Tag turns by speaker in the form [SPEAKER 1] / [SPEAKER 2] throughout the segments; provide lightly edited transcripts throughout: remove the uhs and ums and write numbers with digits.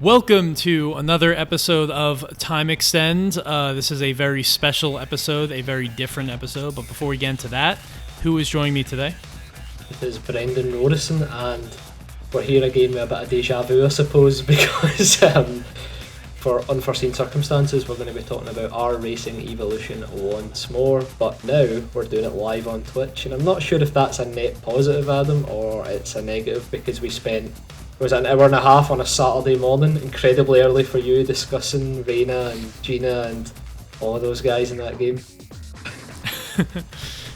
[SPEAKER 1] Welcome to another episode of Time Extend. This is a very special episode, a very different episode. But before we get into that, who is joining me today?
[SPEAKER 2] It is Brendan Morrison, and we're here again with a bit of deja vu, I suppose, because for unforeseen circumstances, we're going to be talking about our racing evolution once more. But now we're doing it live on Twitch, and I'm not sure if that's a net positive, Adam, or it's a negative, because we spent an hour and a half on a Saturday morning, incredibly early for you, discussing Reina and Gina and all of those guys in that game.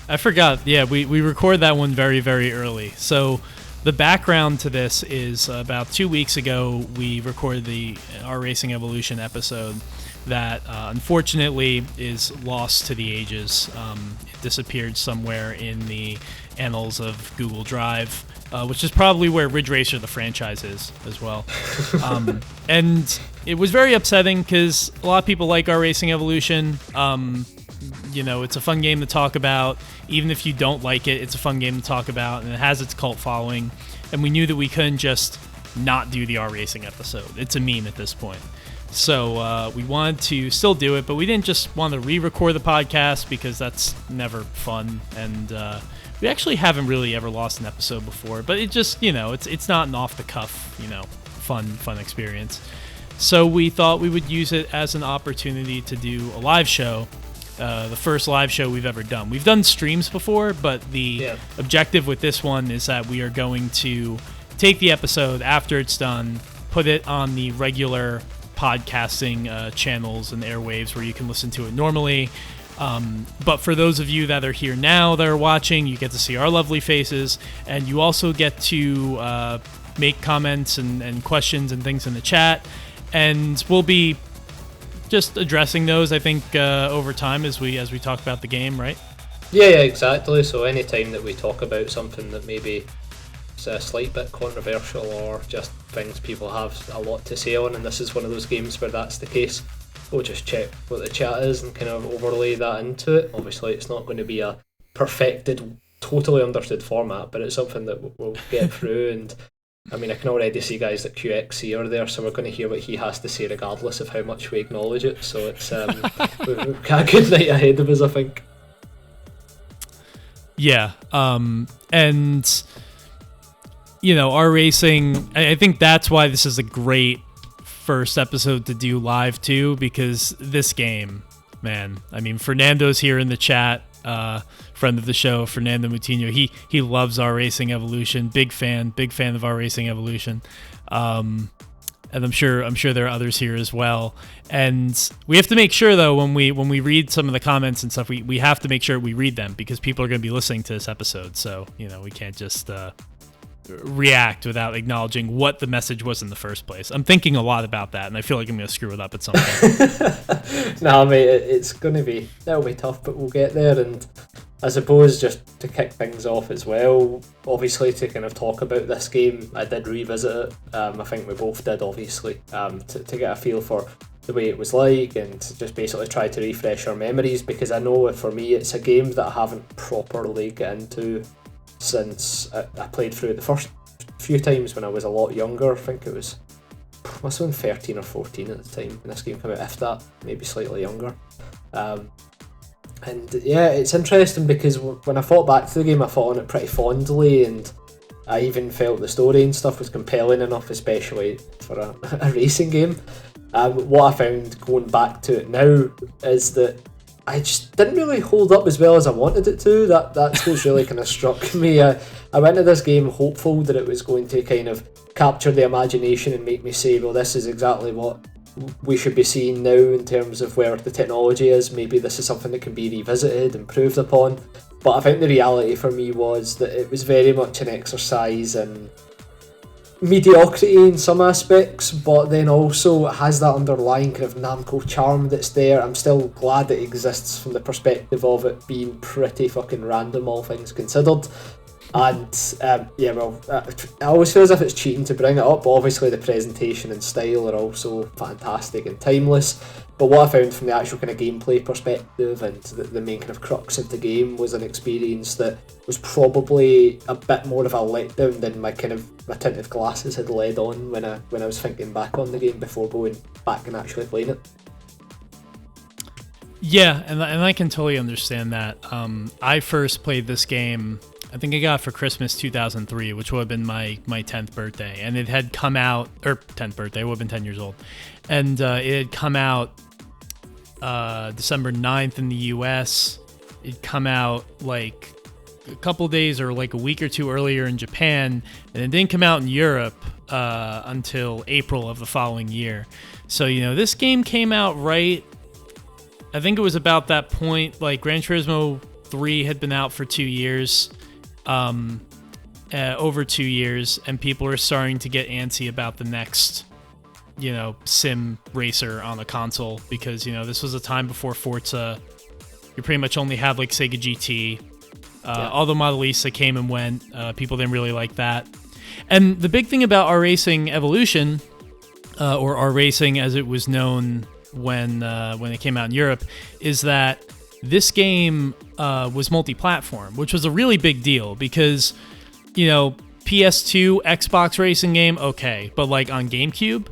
[SPEAKER 1] I forgot. Yeah, we record that one very, very early. So the background to this is about 2 weeks ago, we recorded our Racing Evolution episode that unfortunately is lost to the ages. It disappeared somewhere in the annals of Google Drive. Which is probably where Ridge Racer, the franchise, is as well. And it was very upsetting because a lot of people like our Racing Evolution. It's a fun game to talk about. Even if you don't like it, it's a fun game to talk about, and it has its cult following. And we knew that we couldn't just not do the R Racing episode. It's a meme at this point. So we wanted to still do it, but we didn't just want to re-record the podcast because that's never fun. And we actually haven't really ever lost an episode before, but it just, it's not an off-the-cuff, fun experience. So we thought we would use it as an opportunity to do a live show, the first live show we've ever done. We've done streams before, but the objective with this one is that we are going to take the episode after it's done, put it on the regular podcasting channels and airwaves where you can listen to it normally. But for those of you that are here now that are watching, you get to see our lovely faces, and you also get to make comments and questions and things in the chat, and we'll be just addressing those, I think, over time as we talk about the game, right?
[SPEAKER 2] Yeah, exactly. So any time that we talk about something that maybe is a slight bit controversial or just things people have a lot to say on, and this is one of those games where that's the case, we'll just check what the chat is and kind of overlay that into it. Obviously, it's not going to be a perfected, totally understood format, but it's something that we'll get through. And I mean, I can already see guys like QXC are there, so we're going to hear what he has to say regardless of how much we acknowledge it. So it's we've got a good night ahead of us, I think.
[SPEAKER 1] Yeah, and our racing, I think that's why this is a great first episode to do live too, because this game, man, I mean, Fernando's here in the chat, friend of the show, Fernando Moutinho. He loves our Racing Evolution, big fan of our Racing Evolution, and I'm sure there are others here as well. And we have to make sure though, when we read some of the comments and stuff, we have to make sure we read them, because people are going to be listening to this episode, so we can't just react without acknowledging what the message was in the first place. I'm thinking a lot about that, and I feel like I'm going to screw it up at some point.
[SPEAKER 2] Nah, mate, it'll be tough, but we'll get there. And I suppose just to kick things off as well, obviously to kind of talk about this game, I did revisit it. I think we both did, obviously, to get a feel for the way it was like, and to just basically try to refresh our memories, because I know for me it's a game that I haven't properly got into since I played through it the first few times when I was a lot younger. I think it was, must have been 13 or 14 at the time when this game came out, if that, maybe slightly younger. And yeah, it's interesting because when I thought back to the game, I thought on it pretty fondly, and I even felt the story and stuff was compelling enough, especially for a racing game. What I found going back to it now is that I just didn't really hold up as well as I wanted it to. That's what's really kind of struck me. I went to this game hopeful that it was going to kind of capture the imagination and make me say, well, this is exactly what we should be seeing now in terms of where the technology is. Maybe this is something that can be revisited, improved upon. But I think the reality for me was that it was very much an exercise in mediocrity in some aspects, but then also it has that underlying kind of Namco charm that's there. I'm still glad it exists from the perspective of it being pretty fucking random, all things considered. And I always feel as if it's cheating to bring it up, but obviously the presentation and style are also fantastic and timeless. But what I found from the actual kind of gameplay perspective and the main kind of crux of the game was an experience that was probably a bit more of a letdown than my tinted glasses had led on when I was thinking back on the game before going back and actually playing it.
[SPEAKER 1] Yeah, and I can totally understand that. I first played this game, I think I got it for Christmas 2003, which would have been my 10th birthday. And it had come out, or 10th birthday, I would have been 10 years old. And it had come out December 9th in the US. It'd come out like a couple days or like a week or two earlier in Japan. And it didn't come out in Europe until April of the following year. So, this game came out right, I think it was about that point, like Gran Turismo 3 had been out for 2 years. Over 2 years, and people are starting to get antsy about the next, sim racer on the console, because, this was a time before Forza. You pretty much only have like Sega GT. All the Model East that came and went, people didn't really like that. And the big thing about R Racing Evolution, or R Racing as it was known when it came out in Europe, is that this game was multi-platform, which was a really big deal because, PS2, Xbox racing game, okay, but like on GameCube,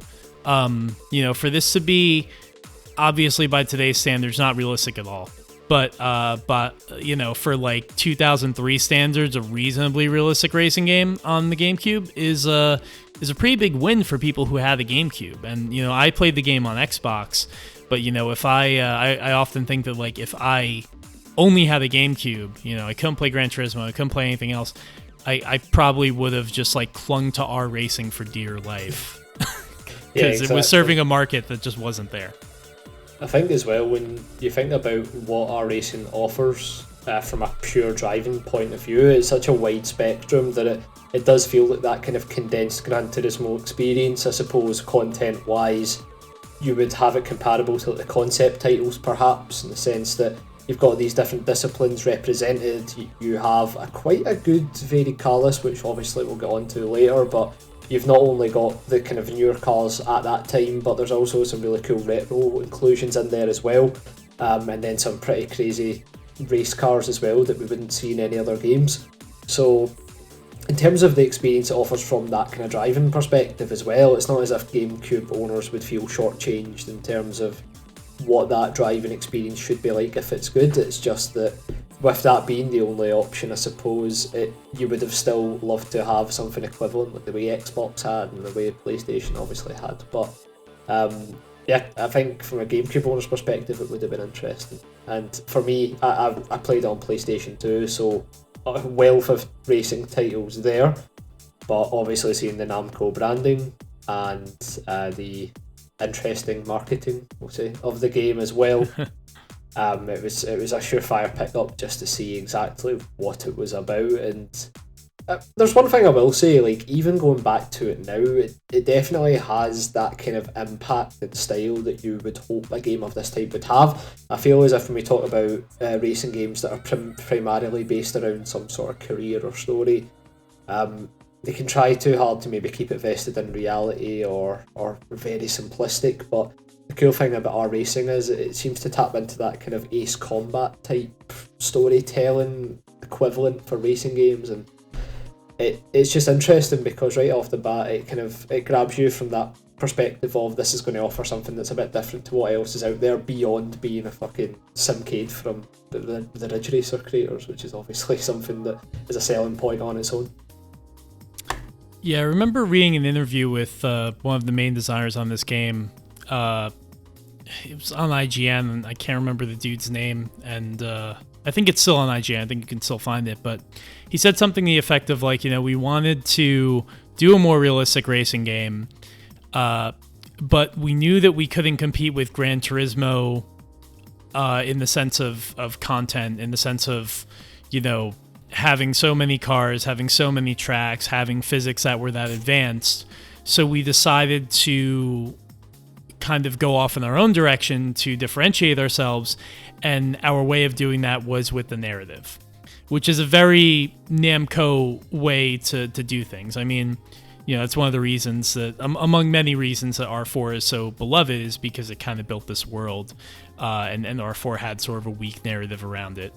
[SPEAKER 1] for this to be, obviously by today's standards, not realistic at all. But for like 2003 standards, a reasonably realistic racing game on the GameCube is a pretty big win for people who had a GameCube. And I played the game on Xbox, but if I often think that like if I only had a GameCube, I couldn't play Gran Turismo, I couldn't play anything else, I probably would have just like clung to R Racing for dear life because it was serving a market that just wasn't there.
[SPEAKER 2] I think as well, when you think about what R Racing offers from a pure driving point of view, it's such a wide spectrum that it does feel like that kind of condensed Gran Turismo experience. I suppose content wise you would have it comparable to like the concept titles perhaps, in the sense that you've got these different disciplines represented. You have quite a good varied car list, which obviously we'll get on to later, but you've not only got the kind of newer cars at that time, but there's also some really cool retro inclusions in there as well, and then some pretty crazy race cars as well that we wouldn't see in any other games. So in terms of the experience it offers from that kind of driving perspective as well, it's not as if GameCube owners would feel shortchanged in terms of what that driving experience should be like if it's good. It's just that with that being the only option, I suppose you would have still loved to have something equivalent like the way Xbox had and the way PlayStation obviously had. But I think from a GameCube owner's perspective it would have been interesting. And for me, I played it on PlayStation 2, so a wealth of racing titles there, but obviously seeing the Namco branding and the interesting marketing, we'll say, of the game as well. It was a surefire pick up just to see exactly what it was about. And there's one thing I will say, like even going back to it now, it definitely has that kind of impact and style that you would hope a game of this type would have. I feel as if when we talk about racing games that are primarily based around some sort of career or story, they can try too hard to maybe keep it vested in reality or very simplistic. But the cool thing about R Racing is it seems to tap into that kind of Ace Combat type storytelling equivalent for racing games, and it's just interesting because right off the bat it grabs you from that perspective of this is going to offer something that's a bit different to what else is out there beyond being a fucking simcade from the Ridge Racer creators, which is obviously something that is a selling point on its own.
[SPEAKER 1] Yeah, I remember reading an interview with one of the main designers on this game. It was on IGN, and I can't remember the dude's name, and I think it's still on IGN. I think you can still find it, but he said something to the effect of like, we wanted to do a more realistic racing game, but we knew that we couldn't compete with Gran Turismo in the sense of content, in the sense of, having so many cars, having so many tracks, having physics that were that advanced. So we decided to kind of go off in our own direction to differentiate ourselves, and our way of doing that was with the narrative, which is a very Namco way to do things. I mean, it's one of the reasons that, among many reasons that R4 is so beloved, is because it kind of built this world, and R4 had sort of a weak narrative around it.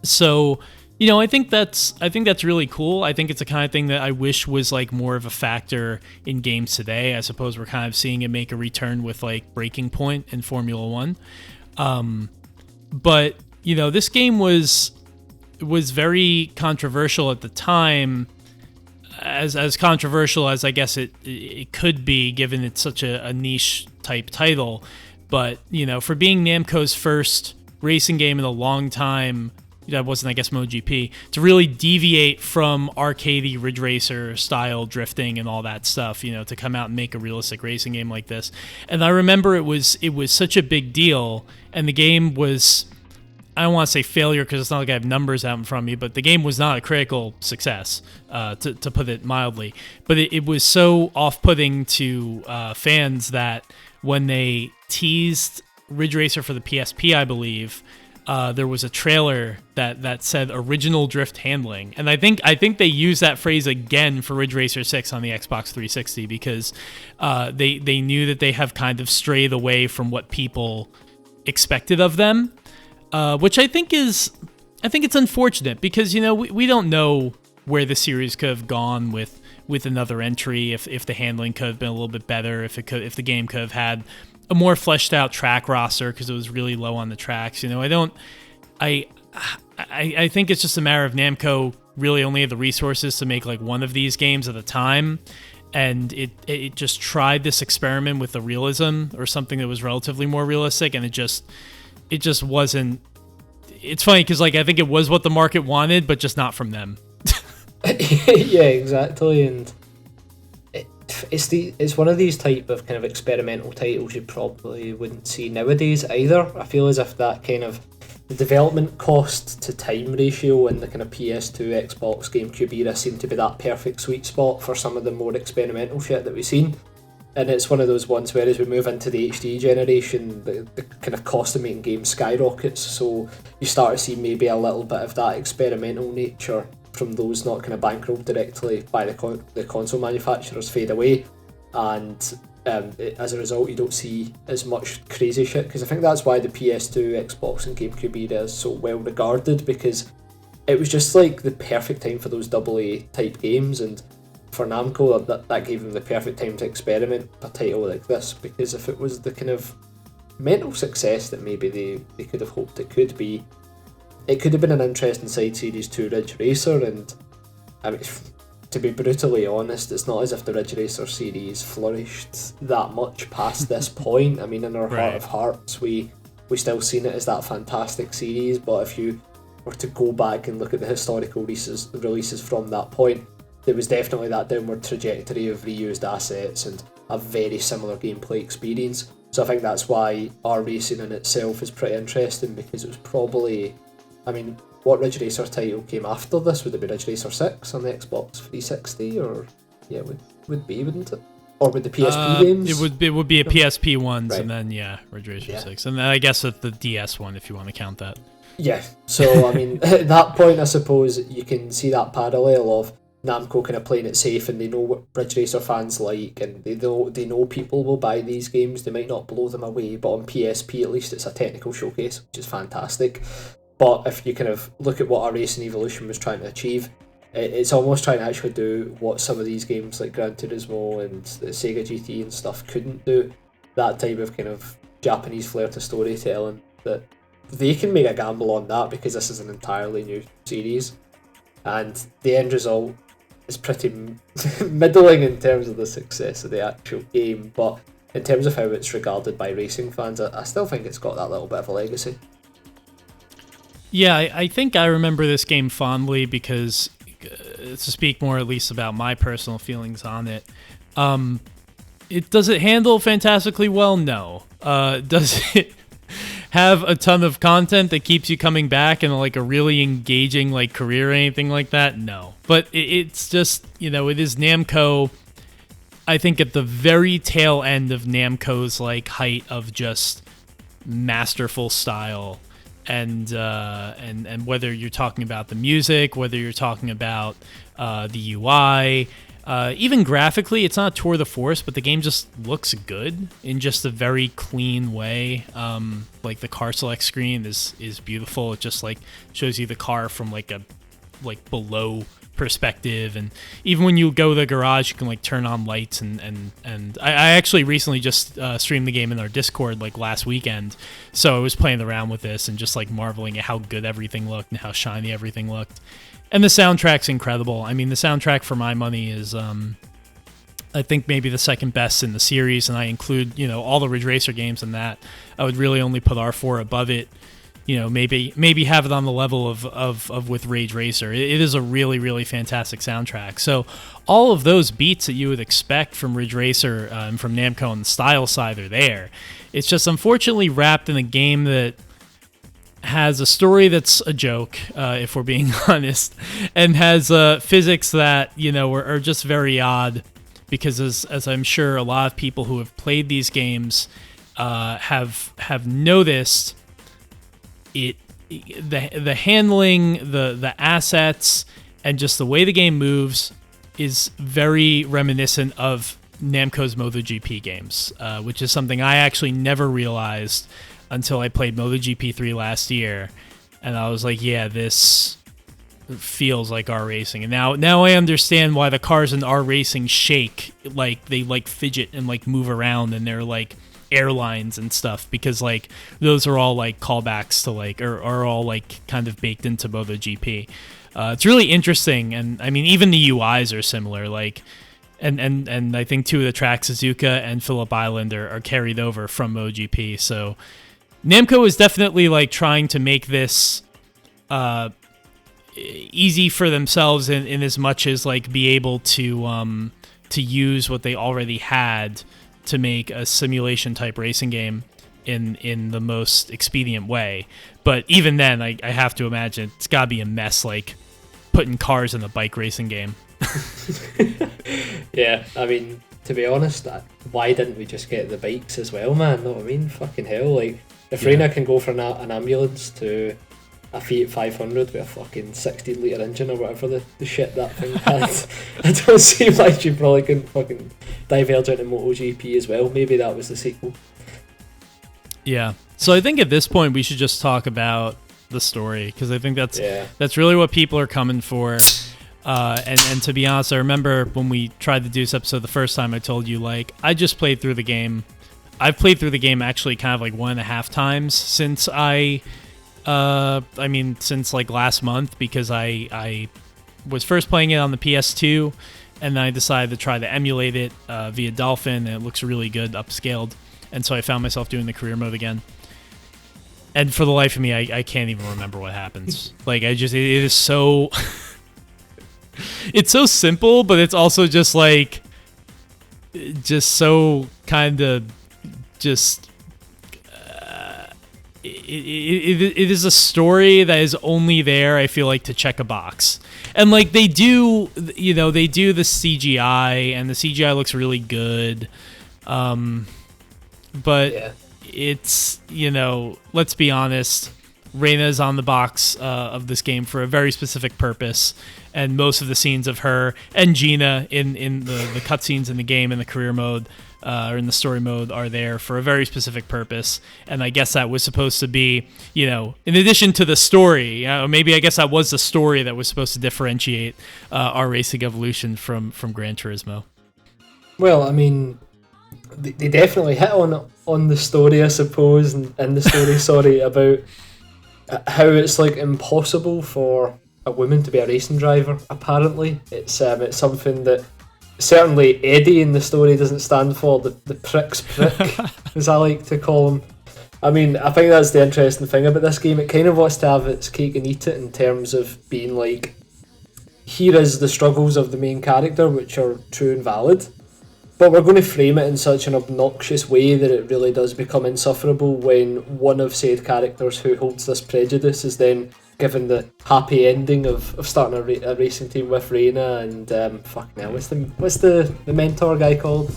[SPEAKER 1] So, I think that's really cool. I think it's the kind of thing that I wish was like more of a factor in games today. I suppose we're kind of seeing it make a return with like Breaking Point in Formula One. But this game was very controversial at the time, as controversial as I guess it could be, given it's such a niche type title. But for being Namco's first racing game in a long time, that wasn't, I guess, MotoGP, to really deviate from arcadey Ridge Racer style drifting and all that stuff, to come out and make a realistic racing game like this. And I remember it was such a big deal, and the game was, I don't want to say failure because it's not like I have numbers out in front of me, but the game was not a critical success, to put it mildly. But it was so off-putting to fans that when they teased Ridge Racer for the PSP, I believe, there was a trailer that said original drift handling, and I think they used that phrase again for Ridge Racer 6 on the Xbox 360 because they knew that they have kind of strayed away from what people expected of them, which I think it's unfortunate because we don't know where the series could have gone with another entry, if the handling could have been a little bit better, if the game could have had a more fleshed out track roster because it was really low on the tracks. I think it's just a matter of Namco really only had the resources to make like one of these games at a time, and it just tried this experiment with the realism or something that was relatively more realistic, and it just wasn't. It's funny because like I think it was what the market wanted, but just not from them.
[SPEAKER 2] Yeah, exactly, and it's one of these type of kind of experimental titles you probably wouldn't see nowadays either. I feel as if that kind of the development cost to time ratio in the kind of PS2, Xbox, GameCube era seemed to be that perfect sweet spot for some of the more experimental shit that we've seen. And it's one of those ones where as we move into the HD generation, the kind of cost of making games skyrockets, so you start to see maybe a little bit of that experimental nature from those not kind of bankrolled directly by the console manufacturers fade away, and as a result you don't see as much crazy shit, because I think that's why the PS2, Xbox and GameCube era is so well regarded, because it was just like the perfect time for those AA type games, and for Namco that gave them the perfect time to experiment with a title like this, because if it was the kind of mental success that maybe they could have hoped it could be, it could have been an interesting side series to Ridge Racer. And I mean, to be brutally honest, it's not as if the Ridge Racer series flourished that much past this point. I mean, in our heart of hearts, we still seen it as that fantastic series, but if you were to go back and look at the historical releases from that point, there was definitely that downward trajectory of reused assets and a very similar gameplay experience. So I think that's why our racing in itself is pretty interesting, because it was probably, I mean, what Ridge Racer title came after this? Would it be Ridge Racer 6 on the Xbox 360? Or, yeah, would be, wouldn't it? Or with the PSP games?
[SPEAKER 1] It would be a PSP ones, right. And then, Ridge Racer 6. And then I guess the DS one, if you want to count that. Yeah,
[SPEAKER 2] so, I mean, at that point, I suppose you can see that parallel of Namco kind of playing it safe, and they know what Ridge Racer fans like, and they know people will buy these games. They might not blow them away, but on PSP at least it's a technical showcase, which is fantastic. But if you kind of look at what our Racing Evolution was trying to achieve, it's almost trying to actually do what some of these games like Gran Turismo and the Sega GT and stuff couldn't do. That type of kind of Japanese flair to storytelling, that they can make a gamble on that because this is an entirely new series. And the end result is pretty middling in terms of the success of the actual game, but in terms of how it's regarded by racing fans, I still think it's got that little bit of a legacy.
[SPEAKER 1] Yeah, I think I remember this game fondly because, to speak more at least about my personal feelings on it, does it handle fantastically well? No. Does it have a ton of content that keeps you coming back and like a really engaging like career or anything like that? No. But it's just, it is Namco, I think, at the very tail end of Namco's like height of just masterful style. and whether you're talking about the music, whether you're talking about the UI, even graphically, it's not a tour de force, but the game just looks good in just a very clean way. Like the car select screen is beautiful. It just like shows you the car from like below perspective, and even when you go to the garage, you can like turn on lights and I actually recently just streamed the game in our Discord like last weekend, so I was playing around with this and just like marveling at how good everything looked and how shiny everything looked. And the soundtrack's incredible. I mean, the soundtrack for my money is I think maybe the second best in the series, and I include, you know, all the Ridge Racer games in that. I would really only put R4 above it. You know, maybe have it on the level of with Rage Racer. It is a really, really fantastic soundtrack. So all of those beats that you would expect from Ridge Racer and from Namco on the style side are there. It's just unfortunately wrapped in a game that has a story that's a joke, if we're being honest, and has physics that, you know, are just very odd, because as I'm sure a lot of people who have played these games have noticed, the handling, the assets, and just the way the game moves is very reminiscent of Namco's MotoGP games, which is something I actually never realized until I played MotoGP 3 last year, and I was like, yeah, this feels like R Racing. And now I understand why the cars in R Racing shake, like they like fidget and like move around, and they're like airlines and stuff, because like those are all like callbacks to like, or are all like kind of baked into MotoGP. It's really interesting, and I mean even the UIs are similar, like and I think two of the tracks, Suzuka and Phillip Island, are carried over from MotoGP. So Namco is definitely like trying to make this easy for themselves in as much as like be able to use what they already had to make a simulation type racing game in the most expedient way. But even then, I have to imagine it's got to be a mess, like putting cars in a bike racing game.
[SPEAKER 2] Yeah, I mean, to be honest, why didn't we just get the bikes as well, man? Know what I mean? Fucking hell, like if Reina can go from an ambulance to a Fiat 500 with a fucking 16-litre engine or whatever the shit that thing had, I don't see why she probably couldn't fucking diverge into MotoGP as well. Maybe that was the sequel.
[SPEAKER 1] Yeah. So I think at this point we should just talk about the story, because I think that's really what people are coming for. And to be honest, I remember when we tried to do this episode the first time, I told you, like, I just played through the game. I've played through the game actually kind of like 1.5 times since since like last month, because I was first playing it on the PS2, and then I decided to try to emulate it via Dolphin, and it looks really good, upscaled. And so I found myself doing the career mode again. And for the life of me, I can't even remember what happens. Like, it is so... it's so simple, but it's also just like... just so kind of... just... It is a story that is only there, I feel like, to check a box. And like they do the CGI, and the CGI looks really good. But yeah. It's, let's be honest, Reina's on the box of this game for a very specific purpose, and most of the scenes of her and Gina in the cutscenes in the game in the career mode or in the story mode are there for a very specific purpose. And I guess that was supposed to be, in addition to the story, maybe I guess that was the story that was supposed to differentiate our Racing Evolution from Gran Turismo.
[SPEAKER 2] Well, I mean, they definitely hit on the story, I suppose, and in the story, about how it's like impossible for a woman to be a racing driver. Apparently, it's something that certainly Eddie in the story doesn't stand for. The prick's prick, as I like to call him. I mean, I think that's the interesting thing about this game. It kind of wants to have its cake and eat it in terms of being like, here is the struggles of the main character, which are true and valid. But we're going to frame it in such an obnoxious way that it really does become insufferable when one of said characters who holds this prejudice is then given the happy ending of starting a racing team with Reina and what's the mentor guy called?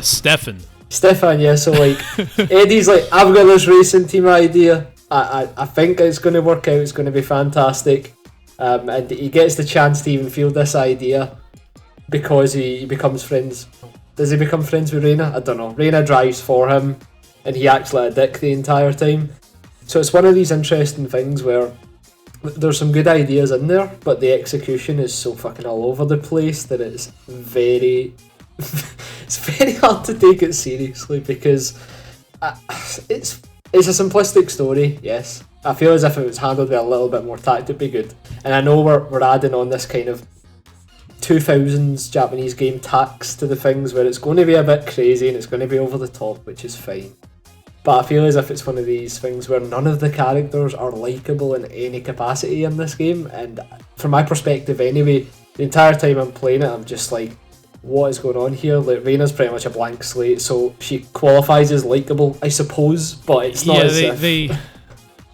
[SPEAKER 1] Stefan,
[SPEAKER 2] yeah. So like Eddie's like, I've got this racing team idea. I think it's going to work out. It's going to be fantastic. And he gets the chance to even field this idea because he becomes friends. Does he become friends with Reina? I don't know. Reina drives for him, and he acts like a dick the entire time. So it's one of these interesting things where there's some good ideas in there, but the execution is so fucking all over the place that it's very it's very hard to take it seriously because it's a simplistic story, yes. I feel as if it was handled with a little bit more tact, it'd be good. And I know we're adding on this kind of 2000s Japanese game tax to the things where it's going to be a bit crazy and it's going to be over the top, which is fine. But I feel as if it's one of these things where none of the characters are likeable in any capacity in this game, and from my perspective anyway, the entire time I'm playing it, I'm just like, what is going on here? Like, Reina's pretty much a blank slate, so she qualifies as likeable, I suppose, but it's not as if...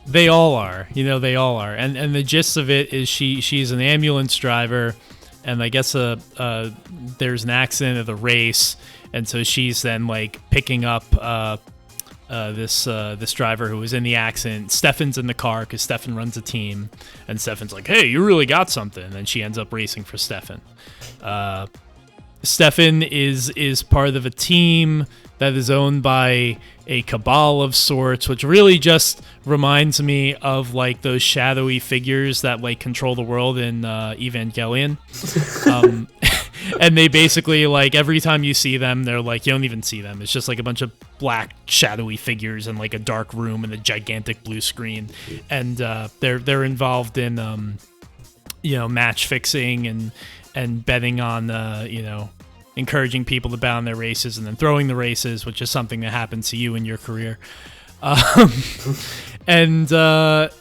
[SPEAKER 1] They all are, they all are. And the gist of it is she's an ambulance driver, and I guess there's an accident at the race, and so she's then like picking up this driver who was in the accident. Stefan's in the car because Stefan runs a team, and Stefan's like, "Hey, you really got something," and she ends up racing for Stefan. Stefan is part of a team that is owned by a cabal of sorts, which really just reminds me of like those shadowy figures that like control the world in Evangelion. And they basically, like, every time you see them, they're like, you don't even see them. It's just like a bunch of black shadowy figures in like a dark room and a gigantic blue screen. And they're involved in match fixing and betting on encouraging people to bet on their races and then throwing the races, which is something that happens to you in your career. It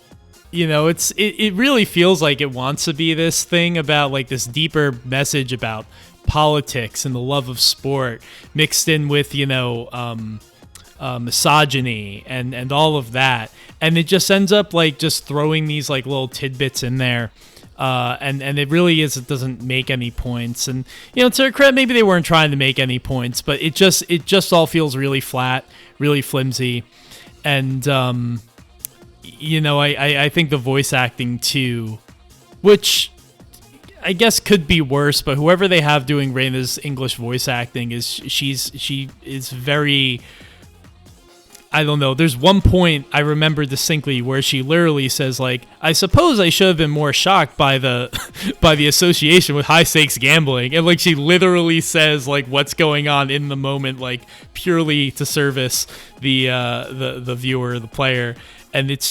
[SPEAKER 1] really feels like it wants to be this thing about like this deeper message about politics and the love of sport mixed in with, misogyny and all of that. And it just ends up like just throwing these like little tidbits in there. And it really it doesn't make any points. And, to their credit, maybe they weren't trying to make any points, but it just all feels really flat, really flimsy. And, I think the voice acting too, which I guess could be worse, but whoever they have doing Reina's English voice acting she is very, I don't know. There's one point I remember distinctly where she literally says like, "I suppose I should have been more shocked by the association with high stakes gambling," and like she literally says like what's going on in the moment, like purely to service the viewer, the player, and it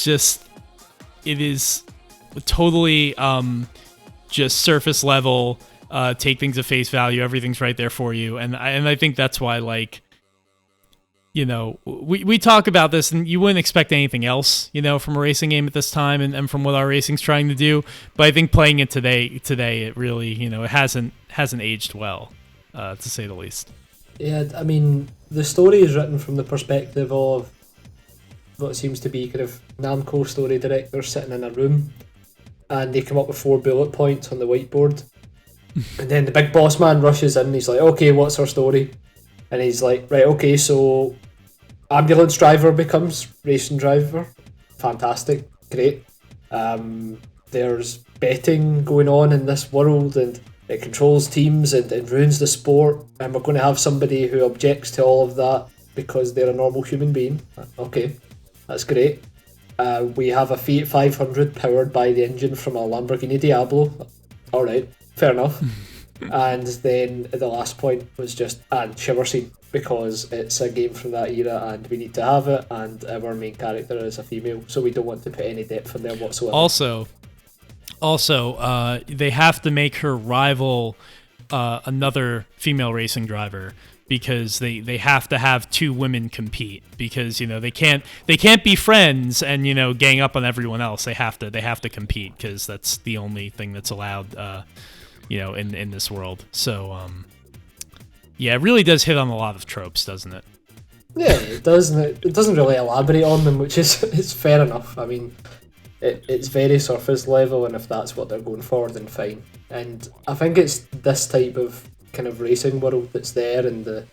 [SPEAKER 1] is totally just surface level. Take things at face value. Everything's right there for you, and I think that's why like. We talk about this, and you wouldn't expect anything else, from a racing game at this time, and from what our racing's trying to do. But I think playing it today, it really, it hasn't aged well, to say the least.
[SPEAKER 2] Yeah, I mean, the story is written from the perspective of what seems to be kind of Namco story directors sitting in a room, and they come up with 4 bullet points on the whiteboard, and then the big boss man rushes in, and he's like, "Okay, what's our story?" And he's like, "Right, okay, so ambulance driver becomes racing driver. Fantastic, great. There's betting going on in this world, and it controls teams and ruins the sport, and we're going to have somebody who objects to all of that because they're a normal human being. Okay, that's great. We have a Fiat 500 powered by the engine from a Lamborghini Diablo. Alright, fair enough." And then the last point was just, and shower scene, because it's a game from that era and we need to have it, and our main character is a female, so we don't want to put any depth in there whatsoever.
[SPEAKER 1] Also, they have to make her rival another female racing driver, because they have to have 2 women compete, because they can't be friends and gang up on everyone else. They have to compete, because that's the only thing that's allowed in this world. So it really does hit on a lot of tropes, doesn't it?
[SPEAKER 2] Yeah, it does, and it doesn't really elaborate on them, which is it's fair enough. I mean, it's very surface level, and if that's what they're going for, then fine. And I think it's this type of kind of racing world that's there, and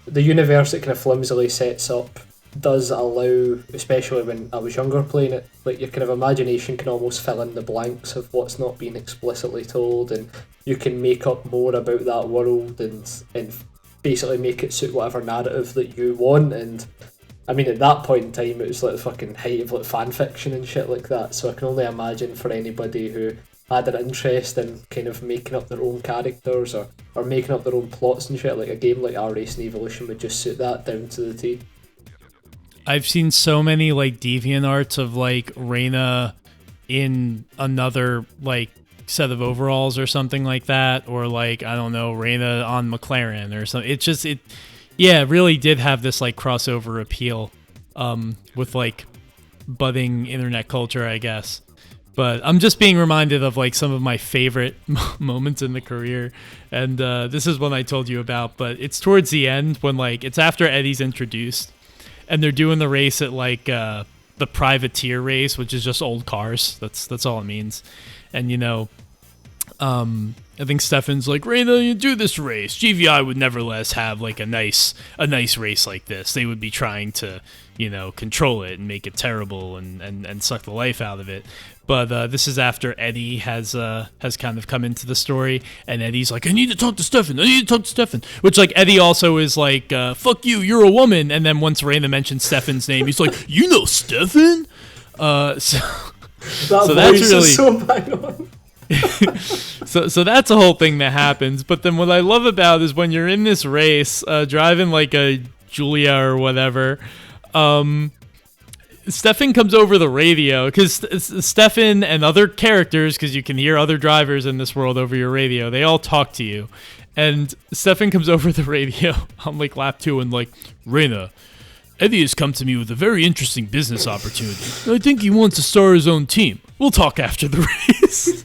[SPEAKER 2] the universe it kind of flimsily sets up does allow, especially when I was younger playing it, like your kind of imagination can almost fill in the blanks of what's not been explicitly told, and you can make up more about that world and basically make it suit whatever narrative that you want. And I mean, at that point in time, it was like the fucking height of like fan fiction and shit like that. So I can only imagine for anybody who had an interest in kind of making up their own characters or making up their own plots and shit, like a game like R-Racing Evolution would just suit that down to the T.
[SPEAKER 1] I've seen so many like DeviantArts of like Reyna in another like set of overalls or something like that, or like, I don't know, Reyna on McLaren or something. It really did have this like crossover appeal with like budding internet culture, I guess. But I'm just being reminded of like some of my favorite moments in the career, and this is one I told you about, but it's towards the end when like it's after Eddie's introduced and they're doing the race at like the privateer race, which is just old cars. That's all it means. And you know, I think Stefan's like, Reyna, you do this race. G.V.I. would never let us have like a nice race like this. They would be trying to, you know, control it and make it terrible and suck the life out of it. But this is after Eddie has kind of come into the story, and Eddie's like, I need to talk to Stefan. Which, like, Eddie also is like, fuck you, you're a woman. And then once Reyna mentions Stefan's name, he's like, you know Stefan? So that's really
[SPEAKER 2] so bang on.
[SPEAKER 1] so that's a whole thing that happens. But then what I love about is when you're in this race, driving like a Julia or whatever, Stefan comes over the radio, because Stefan and other characters, because you can hear other drivers in this world over your radio, they all talk to you. And Stefan comes over the radio on like lap 2 and like, Reyna, Eddie has come to me with a very interesting business opportunity. I think he wants to start his own team. We'll talk after the race.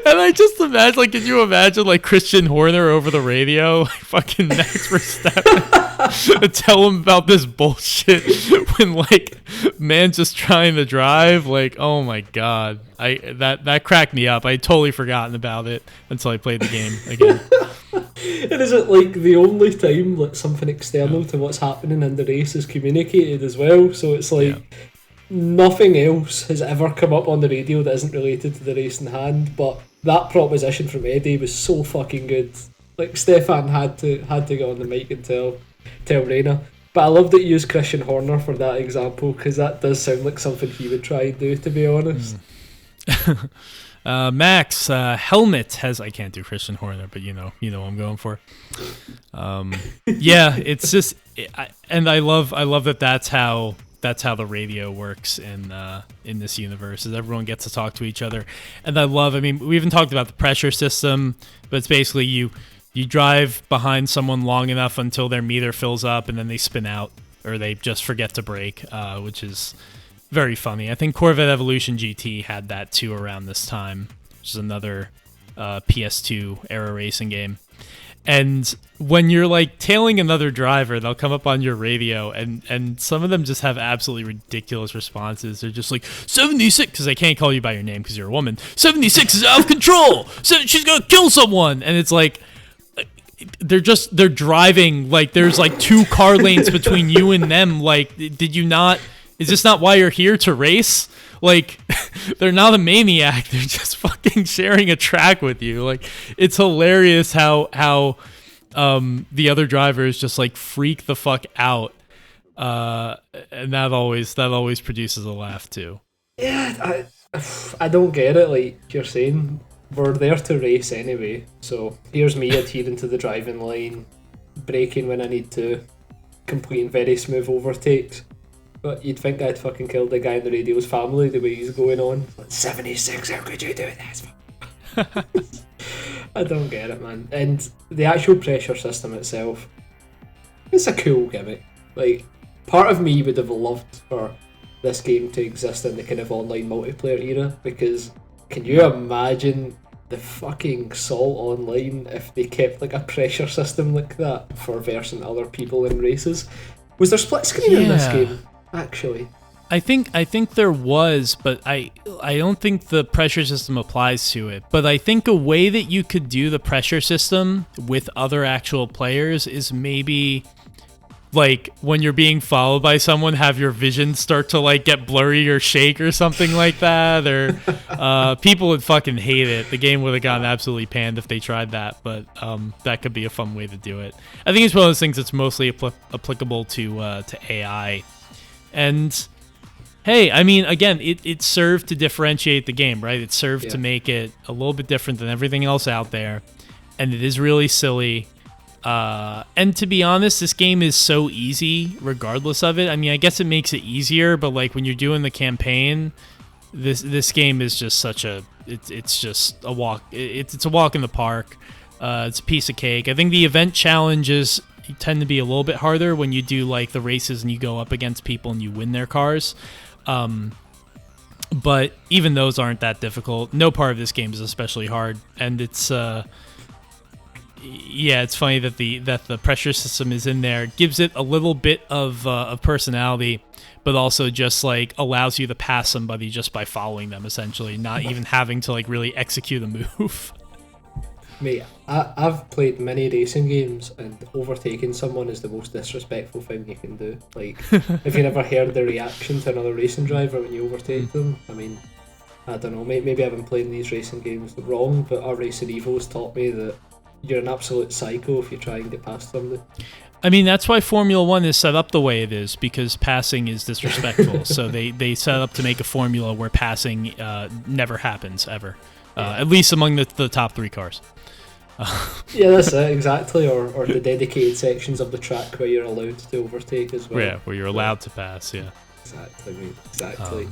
[SPEAKER 1] And I just imagine, like, can you imagine, like, Christian Horner over the radio, like, fucking Max Verstappen, and tell him about this bullshit when, like, man's just trying to drive? Like, oh my god, that cracked me up. I had totally forgotten about it until I played the game again.
[SPEAKER 2] And is it like the only time like something external to what's happening in the race is communicated as well? So it's like nothing else has ever come up on the radio that isn't related to the race in hand. But that proposition from Eddie was so fucking good. Like Stefan had to go on the mic and tell Reyna. But I love that you use Christian Horner for that example, because that does sound like something he would try and do, to be honest.
[SPEAKER 1] Max helmet has, I can't do Christian Horner, but you know what I'm going for. Yeah, it's just, and I love that that's how the radio works in this universe, is everyone gets to talk to each other. And I mean, we even talked about the pressure system, but it's basically you drive behind someone long enough until their meter fills up, and then they spin out, or they just forget to brake, which is very funny. I think Corvette Evolution GT had that too around this time, which is another PS2 era racing game. And when you're like tailing another driver, they'll come up on your radio, and some of them just have absolutely ridiculous responses. They're just like, 76, because they can't call you by your name because you're a woman. 76 is out of control. She's gonna kill someone. And it's like, they're driving like there's like 2 car lanes between you and them. Like, is this not why you're here to race? Like, they're not a maniac. They're just fucking sharing a track with you. Like, it's hilarious how the other drivers just like freak the fuck out, and that always produces a laugh too.
[SPEAKER 2] Yeah, I don't get it. Like you're saying, we're there to race anyway. So here's me adhering to the driving line, braking when I need to, completing very smooth overtakes. But you'd think I'd fucking killed the guy in the radio's family the way he's going on. Like, 76, how could you do this? I don't get it, man. And the actual pressure system itself, it's a cool gimmick. Like, part of me would have loved for this game to exist in the kind of online multiplayer era, because can you imagine the fucking salt online if they kept like a pressure system like that for versing other people in races? Was there split screen in this game? Actually,
[SPEAKER 1] I think there was, but I don't think the pressure system applies to it. But I think a way that you could do the pressure system with other actual players is maybe like when you're being followed by someone, have your vision start to like get blurry or shake or something like that, or people would fucking hate it. The game would have gotten absolutely panned if they tried that, but that could be a fun way to do it. I think it's one of those things that's mostly applicable to AI. And hey, I mean, again, it served to differentiate the game, right? It served to make it a little bit different than everything else out there, and it is really silly. And to be honest, this game is so easy regardless of it. I mean, I guess it makes it easier, but like when you're doing the campaign, this game is just such a it's just a walk. It's a walk in the park. It's a piece of cake. I think the event challenges tend to be a little bit harder when you do like the races and you go up against people and you win their cars. But even those aren't that difficult. No part of this game is especially hard, and it's it's funny that the pressure system is in there. It gives it a little bit of personality, but also just like allows you to pass somebody just by following them, essentially, not even having to like really execute a move.
[SPEAKER 2] Mate, I've played many racing games, and overtaking someone is the most disrespectful thing you can do. Like, if you never heard the reaction to another racing driver when you overtake them, I mean, I don't know, maybe I've been playing these racing games wrong, but our Racing Evos taught me that you're an absolute psycho if you try and get past somebody.
[SPEAKER 1] I mean, that's why Formula 1 is set up the way it is, because passing is disrespectful. So they set up to make a formula where passing never happens, ever. At least among the top 3 cars.
[SPEAKER 2] Yeah, that's it, exactly. Or the dedicated sections of the track where you're allowed to overtake as well.
[SPEAKER 1] Yeah, where you're allowed to pass, yeah.
[SPEAKER 2] Exactly, mate, exactly.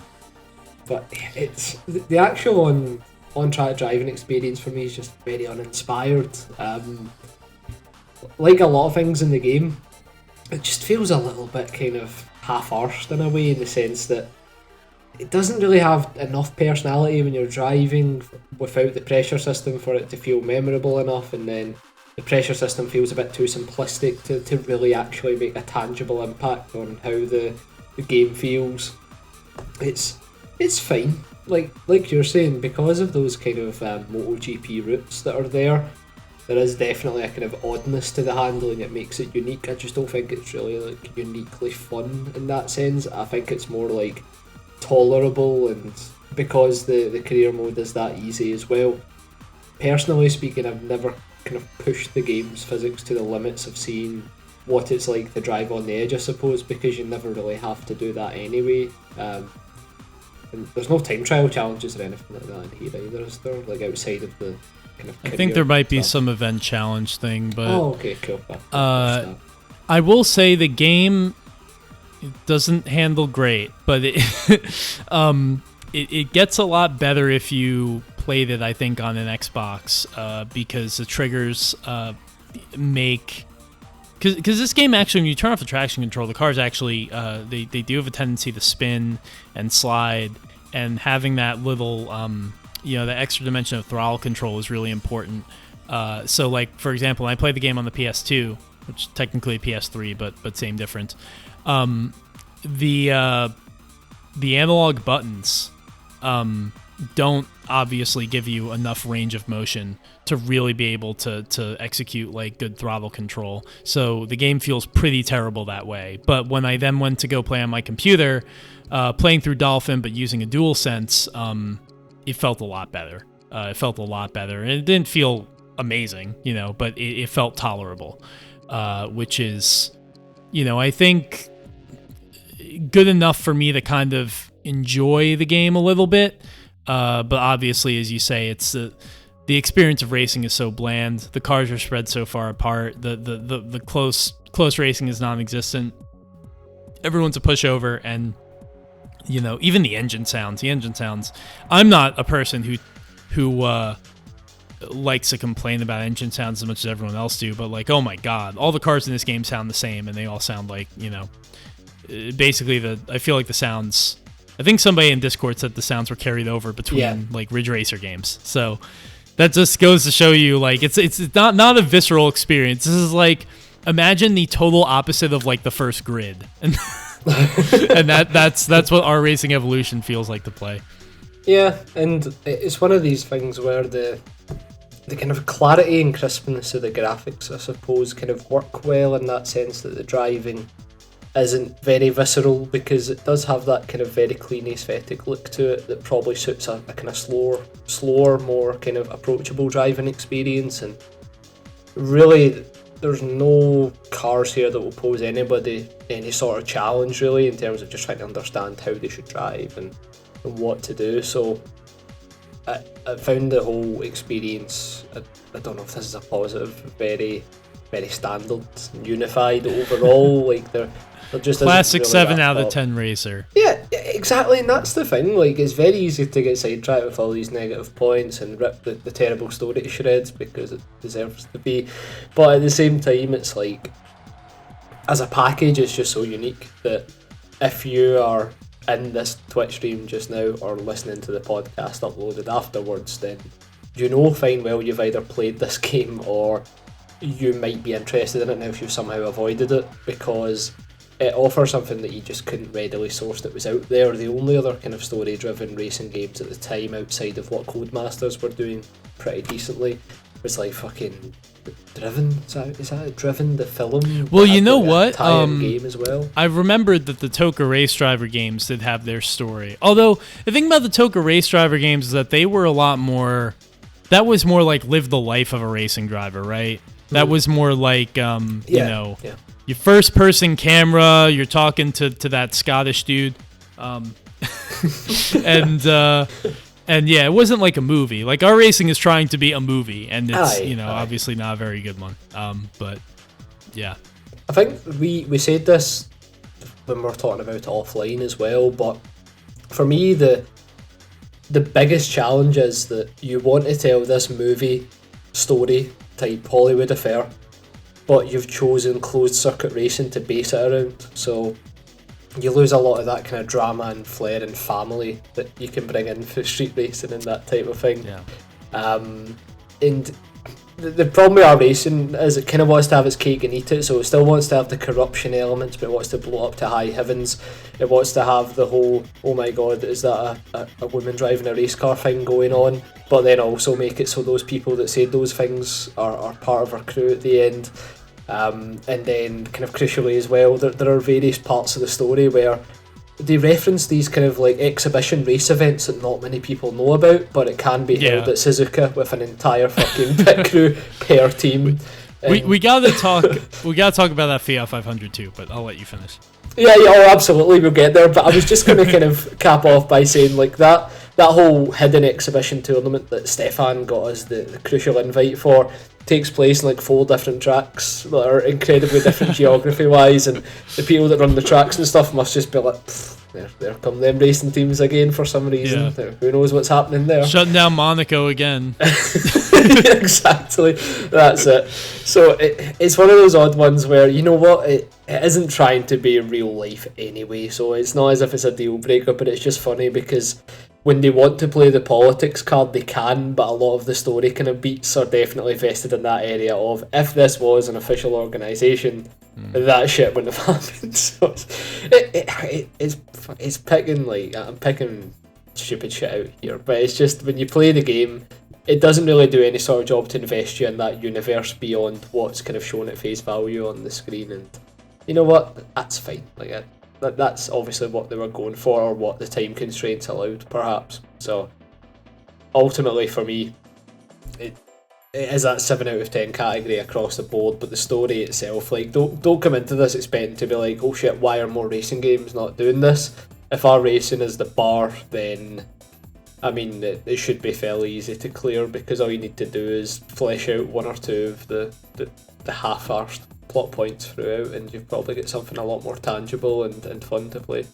[SPEAKER 2] But it's the actual on-track driving experience for me is just very uninspired. Like a lot of things in the game, it just feels a little bit kind of half-arsed in a way, in the sense that it doesn't really have enough personality when you're driving without the pressure system for it to feel memorable enough, and then the pressure system feels a bit too simplistic to really actually make a tangible impact on how the game feels. It's fine. Like you're saying, because of those kind of MotoGP routes that are there is definitely a kind of oddness to the handling. It makes it unique. I just don't think it's really like uniquely fun in that sense. I think it's more like tolerable, and because the career mode is that easy as well. Personally speaking, I've never kind of pushed the game's physics to the limits of seeing what it's like to drive on the edge, I suppose, because you never really have to do that anyway. And there's no time trial challenges or anything like that in here either, is there? Like outside of the kind of
[SPEAKER 1] I think there might be some event challenge thing, but
[SPEAKER 2] okay, cool.
[SPEAKER 1] I will say the game doesn't handle great, but it gets a lot better if you played it, I think, on an Xbox, because the triggers make... Because this game, actually, when you turn off the traction control, the cars actually, they do have a tendency to spin and slide, and having that little, the extra dimension of throttle control is really important. So, like, for example, when I played the game on the PS2, which is technically PS3, but same difference, the analog buttons don't obviously give you enough range of motion to really be able to execute like good throttle control. So the game feels pretty terrible that way. But when I then went to go play on my computer, playing through Dolphin but using a DualSense, it felt a lot better. And it didn't feel amazing, but it felt tolerable, which is, I think good enough for me to kind of enjoy the game a little bit. But obviously, as you say, it's the experience of racing is so bland. The cars are spread so far apart. The close racing is non-existent. Everyone's a pushover, and even the engine sounds. I'm not a person who likes to complain about engine sounds as much as everyone else do. But like, oh my god, all the cars in this game sound the same, and they all sound like basically I feel like the sounds. I think somebody in Discord said the sounds were carried over between like Ridge Racer games. So that just goes to show you, like, it's not a visceral experience. This is like, imagine the total opposite of like the first Grid, and and that's what our Racing Evolution feels like to play.
[SPEAKER 2] Yeah, and it's one of these things where the the kind of clarity and crispness of the graphics, I suppose, kind of work well in that sense that the driving isn't very visceral, because it does have that kind of very clean aesthetic look to it that probably suits a kind of slower, more kind of approachable driving experience. And really, there's no cars here that will pose anybody any sort of challenge, really, in terms of just trying to understand how they should drive and what to do. So I found the whole experience, I don't know if this is a positive, very, very standard and unified overall. Like they're just
[SPEAKER 1] classic
[SPEAKER 2] really
[SPEAKER 1] 7 out of 10 racer.
[SPEAKER 2] Yeah, exactly, and that's the thing. Like, it's very easy to get sidetracked with all these negative points and rip the terrible story to shreds because it deserves to be. But at the same time, it's like, as a package, it's just so unique that if you are in this Twitch stream just now or listening to the podcast uploaded afterwards, then you know fine well you've either played this game or you might be interested in it now if you've somehow avoided it, because it offers something that you just couldn't readily source that was out there. The only other kind of story-driven racing games at the time, outside of what Codemasters were doing pretty decently, was like fucking Driven. Is that Driven, the film?
[SPEAKER 1] Well, you know what?
[SPEAKER 2] Game as well.
[SPEAKER 1] I remembered that the Toka Race Driver games did have their story. Although the thing about the Toka Race Driver games is that they were a lot more. That was more like live the life of a racing driver, right? That was more like your first person camera. You're talking to that Scottish dude, and yeah, it wasn't like a movie. Like our racing is trying to be a movie, and it's obviously not a very good one. But yeah,
[SPEAKER 2] I think we said this when we were talking about it offline as well. But for me, the biggest challenge is that you want to tell this movie story type Hollywood affair, but you've chosen closed circuit racing to base it around. So you lose a lot of that kind of drama and flair and family that you can bring in for street racing and that type of thing.
[SPEAKER 1] Yeah.
[SPEAKER 2] And the problem with our racing is it kind of wants to have its cake and eat it, so it still wants to have the corruption elements, but it wants to blow up to high heavens. It wants to have the whole, oh my god, is that a woman driving a race car thing going on, but then also make it so those people that said those things are part of our crew at the end. And then kind of crucially as well, there are various parts of the story where they reference these kind of like exhibition race events that not many people know about, but it can be held at Suzuka with an entire fucking pit crew per team.
[SPEAKER 1] We gotta talk about that Fiat 500 too, but I'll let you finish.
[SPEAKER 2] Yeah, absolutely, we'll get there. But I was just going to kind of cap off by saying like that whole hidden exhibition tournament that Stefan got us the crucial invite for takes place in like 4 different tracks that are incredibly different geography wise, and the people that run the tracks and stuff must just be like, there come them racing teams again for some reason. Yeah. Who knows what's happening there?
[SPEAKER 1] Shutting down Monaco again.
[SPEAKER 2] Exactly, that's it. So it's one of those odd ones where, you know what, it isn't trying to be real life anyway, so it's not as if it's a deal breaker, but it's just funny because when they want to play the politics card, they can, but a lot of the story kind of beats are definitely vested in that area of, if this was an official organisation, that shit wouldn't have happened. So it's picking, like, I'm picking stupid shit out here, but it's just, when you play the game, it doesn't really do any sort of job to invest you in that universe beyond what's kind of shown at face value on the screen, and you know what, that's fine. Like, that's obviously what they were going for, or what the time constraints allowed, perhaps. So ultimately for me, it is that 7 out of 10 category across the board, but the story itself, like, don't come into this expecting to be like, oh shit, why are more racing games not doing this? If our racing is the bar, then I mean, it should be fairly easy to clear, because all you need to do is flesh out 1 or 2 of the half-arsed plot points throughout, and you've probably got something a lot more tangible and fun to play.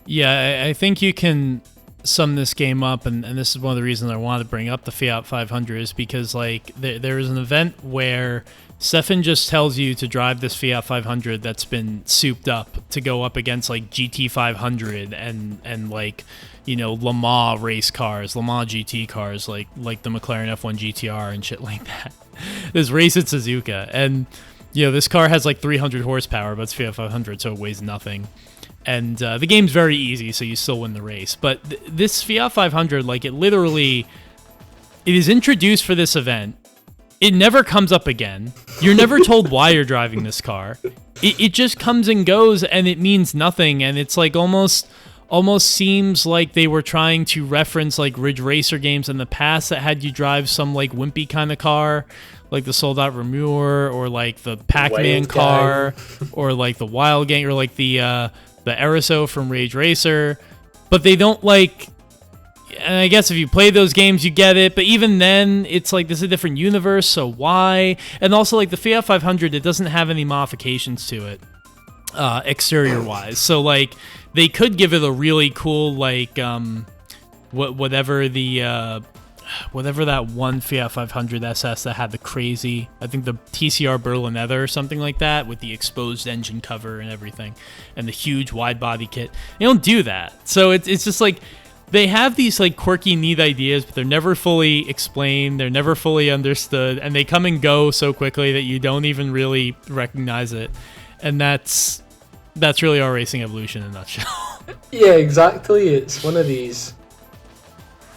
[SPEAKER 1] Yeah, I think you can sum this game up, and this is one of the reasons I wanted to bring up the Fiat 500, is because like there is an event where Stefan just tells you to drive this Fiat 500 that's been souped up to go up against like GT 500 and like, you know, Le Mans race cars, Le Mans GT cars, like the McLaren F1 GTR and shit like that. This race at Suzuka, and you know, this car has like 300 horsepower, but it's Fiat 500, so it weighs nothing. And the game's very easy, so you still win the race. But this Fiat 500, like, it literally, It is introduced for this event. It never comes up again. You're never told why you're driving this car. It just comes and goes, and it means nothing. And it's like almost seems like they were trying to reference like Ridge Racer games in the past that had you drive some like wimpy kind of car, like the Soldat Remur, or like the Pac-Man car, or like the Wild Gang, or like the Ariso from Ridge Racer. But they don't like. And I guess if you play those games, you get it. But even then, it's like this is a different universe, so why? And also, like the Fiat 500, it doesn't have any modifications to it, exterior-wise. So like they could give it a really cool like whatever that one Fiat 500 SS that had the crazy, I think the TCR Berlinetta or something like that, with the exposed engine cover and everything, and the huge wide body kit. They don't do that, so it's just like. They have these like quirky, neat ideas, but they're never fully explained. They're never fully understood, and they come and go so quickly that you don't even really recognize it. And that's really our Racing Evolution in a nutshell.
[SPEAKER 2] Yeah, exactly. It's one of these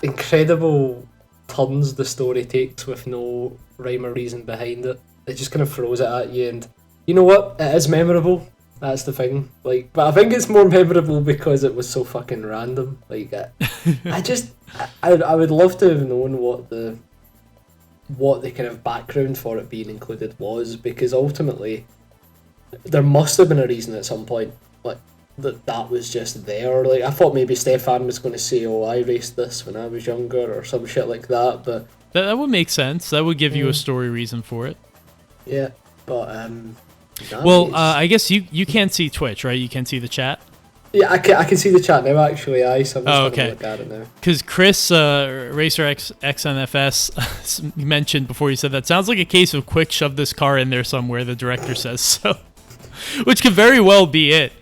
[SPEAKER 2] incredible turns the story takes with no rhyme or reason behind it. It just kind of throws it at you, and you know what? It is memorable. That's the thing. Like, but I think it's more memorable because it was so fucking random. Like, I would love to have known what the kind of background for it being included was, because ultimately there must have been a reason at some point, like that was just there. Like, I thought maybe Stefan was going to say, "Oh, I raced this when I was younger" or some shit like that. But
[SPEAKER 1] that would make sense. That would give you a story reason for it.
[SPEAKER 2] Yeah, but
[SPEAKER 1] well, I guess you can't see Twitch, right? You can see the chat?
[SPEAKER 2] Yeah, I can see the chat now, actually. So I'm just
[SPEAKER 1] okay.
[SPEAKER 2] Look at it now.
[SPEAKER 1] Because Chris, Racer XNFS, mentioned before you said that, sounds like a case of quick shove this car in there somewhere, the director says so. Which could very well be it.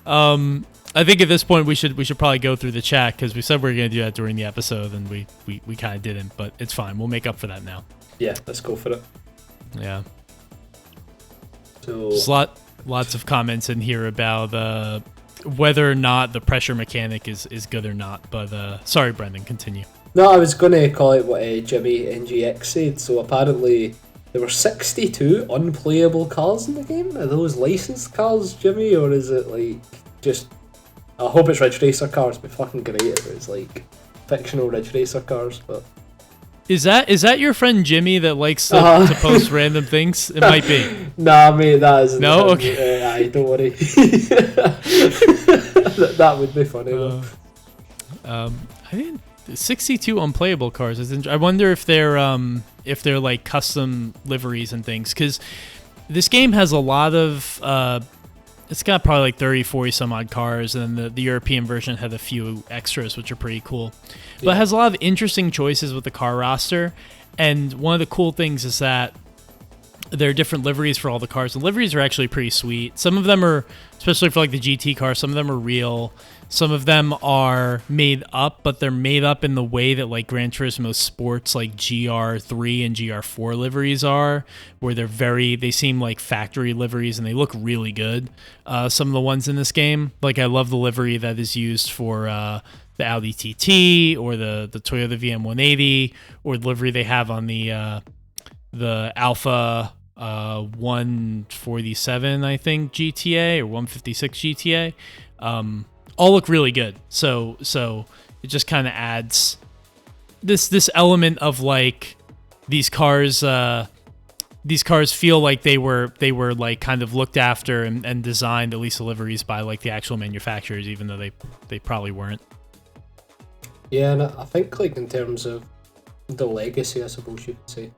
[SPEAKER 1] I think at this point we should probably go through the chat, because we said we were going to do that during the episode, and we kind of didn't, but it's fine. We'll make up for that now.
[SPEAKER 2] Yeah, let's go for it.
[SPEAKER 1] Yeah.
[SPEAKER 2] So
[SPEAKER 1] there's lots of comments in here about whether or not the pressure mechanic is good or not. But sorry, Brendan, continue.
[SPEAKER 2] No, I was going to call it what Jimmy NGX said. So apparently there were 62 unplayable cars in the game. Are those licensed cars, Jimmy, or is it like just? I hope it's Ridge Racer cars. It'd be fucking great if it was like fictional Ridge Racer cars, but.
[SPEAKER 1] Is that your friend Jimmy that likes to post random things? It might be.
[SPEAKER 2] Nah, mate, that isn't.
[SPEAKER 1] No, okay.
[SPEAKER 2] Aye, don't worry. that would be funny though.
[SPEAKER 1] I think 62 unplayable cars. I wonder if they're like custom liveries and things, because this game has a lot of. It's got probably like 30, 40 some odd cars, and then the European version had a few extras, which are pretty cool. But it has a lot of interesting choices with the car roster, and one of the cool things is that there are different liveries for all the cars. The liveries are actually pretty sweet. Some of them are, especially for like the GT cars, some of them are real. Some of them are made up, but they're made up in the way that like Gran Turismo Sports like GR3 and GR4 liveries are, where they seem like factory liveries and they look really good. Some of the ones in this game, like I love the livery that is used for the Audi TT or the Toyota VM180, or the livery they have on the Alpha 147, I think, GTA, or 156 GTA. All look really good. So it just kind of adds this element of like these cars feel like they were like kind of looked after and designed, at least the liveries, by like the actual manufacturers, even though they probably weren't.
[SPEAKER 2] Yeah, and I think like in terms of the legacy, I suppose you could say,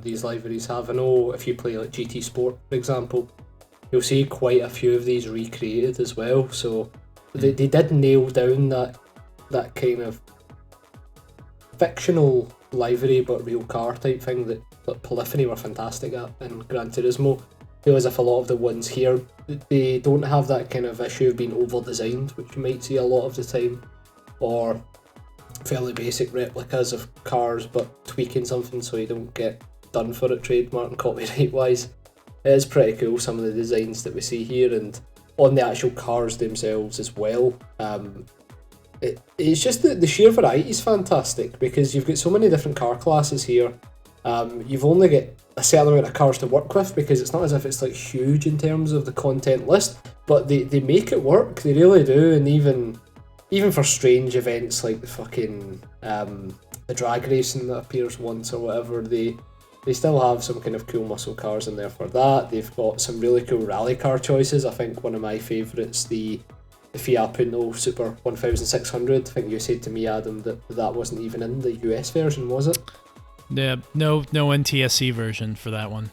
[SPEAKER 2] these liveries have. I know if you play like GT Sport, for example, you'll see quite a few of these recreated as well. So they did nail down that kind of fictional livery but real car type thing that Polyphony were fantastic at in Gran Turismo. I feel as if a lot of the ones here, they don't have that kind of issue of being over designed, which you might see a lot of the time, or fairly basic replicas of cars but tweaking something so you don't get done for it trademark and copyright wise. It is pretty cool, some of the designs that we see here, and on the actual cars themselves as well. It's just that the sheer variety is fantastic because you've got so many different car classes here. You've only got a certain amount of cars to work with because it's not as if it's like huge in terms of the content list, but they make it work. They really do, and even for strange events like the fucking the drag racing that appears once or whatever, they still have some kind of cool muscle cars in there for that. They've got some really cool rally car choices. I think one of my favourites, the Fiat Punto Super 1600. I think you said to me, Adam, that wasn't even in the US version, was it?
[SPEAKER 1] Yeah, no NTSC version for that one.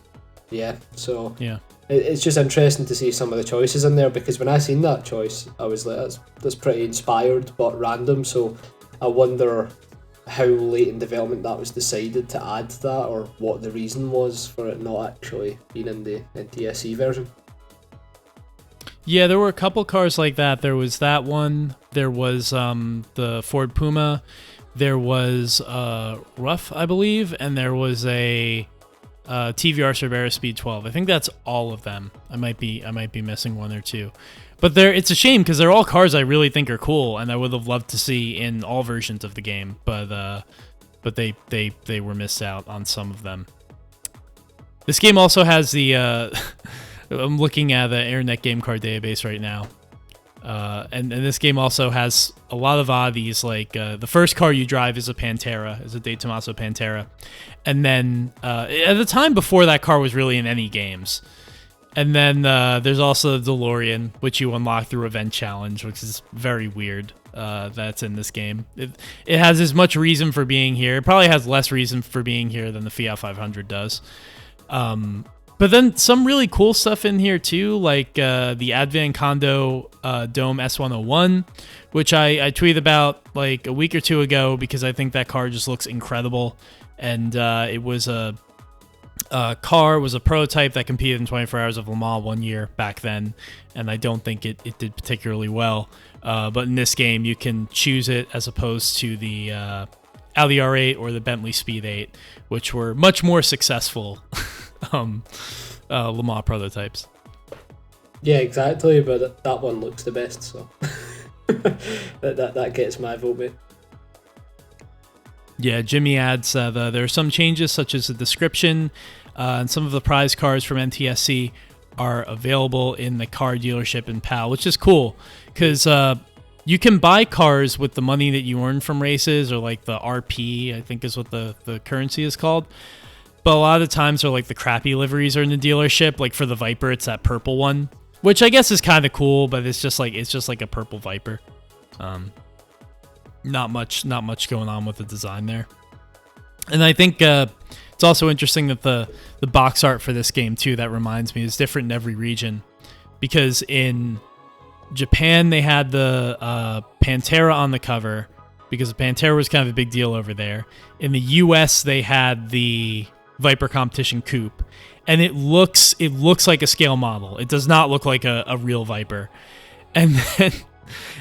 [SPEAKER 2] Yeah, so
[SPEAKER 1] yeah,
[SPEAKER 2] it's just interesting to see some of the choices in there because when I seen that choice, I was like, that's pretty inspired but random. So I wonder how late in development that was decided to add that, or what the reason was for it not actually being in the NTSC version.
[SPEAKER 1] Yeah, there were a couple cars like that. There was that one. There was the Ford Puma. There was Rough, I believe, and there was a TVR Cerberus Speed 12. I think that's all of them. I might be missing one or two. But it's a shame because they're all cars I really think are cool, and I would have loved to see in all versions of the game. But they were missed out on some of them. This game also has the. I'm looking at the Internet Game Card database right now, and this game also has a lot of oddities. Like the first car you drive is a Pantera, is a De Tomaso Pantera, and then at the time before that car was really in any games. And then there's also the DeLorean, which you unlock through Event Challenge, which is very weird. That's in this game. It has as much reason for being here. It probably has less reason for being here than the Fiat 500 does. But then some really cool stuff in here too, like the Advan Kondo Dome S101, which I tweeted about like a week or two ago because I think that car just looks incredible. And it was a prototype that competed in 24 Hours of Le Mans 1 year back then, and I don't think it did particularly well. But in this game, you can choose it as opposed to the Audi R8 or the Bentley Speed 8, which were much more successful Le Mans prototypes.
[SPEAKER 2] Yeah, exactly, but that one looks the best, so that gets my vote, mate.
[SPEAKER 1] Yeah, Jimmy adds there are some changes such as the description and some of the prize cars from NTSC are available in the car dealership in PAL, which is cool because you can buy cars with the money that you earn from races, or like the RP, I think is what the currency is called. But a lot of the times they're like the crappy liveries are in the dealership. Like for the Viper, it's that purple one, which I guess is kind of cool, but it's just like a purple Viper. Not much going on with the design there. And I think it's also interesting that the box art for this game too, that reminds me, is different in every region. Because in Japan they had the Pantera on the cover because the Pantera was kind of a big deal over there. In the US they had the Viper Competition Coupe, and it looks like a scale model. It does not look like a real Viper. And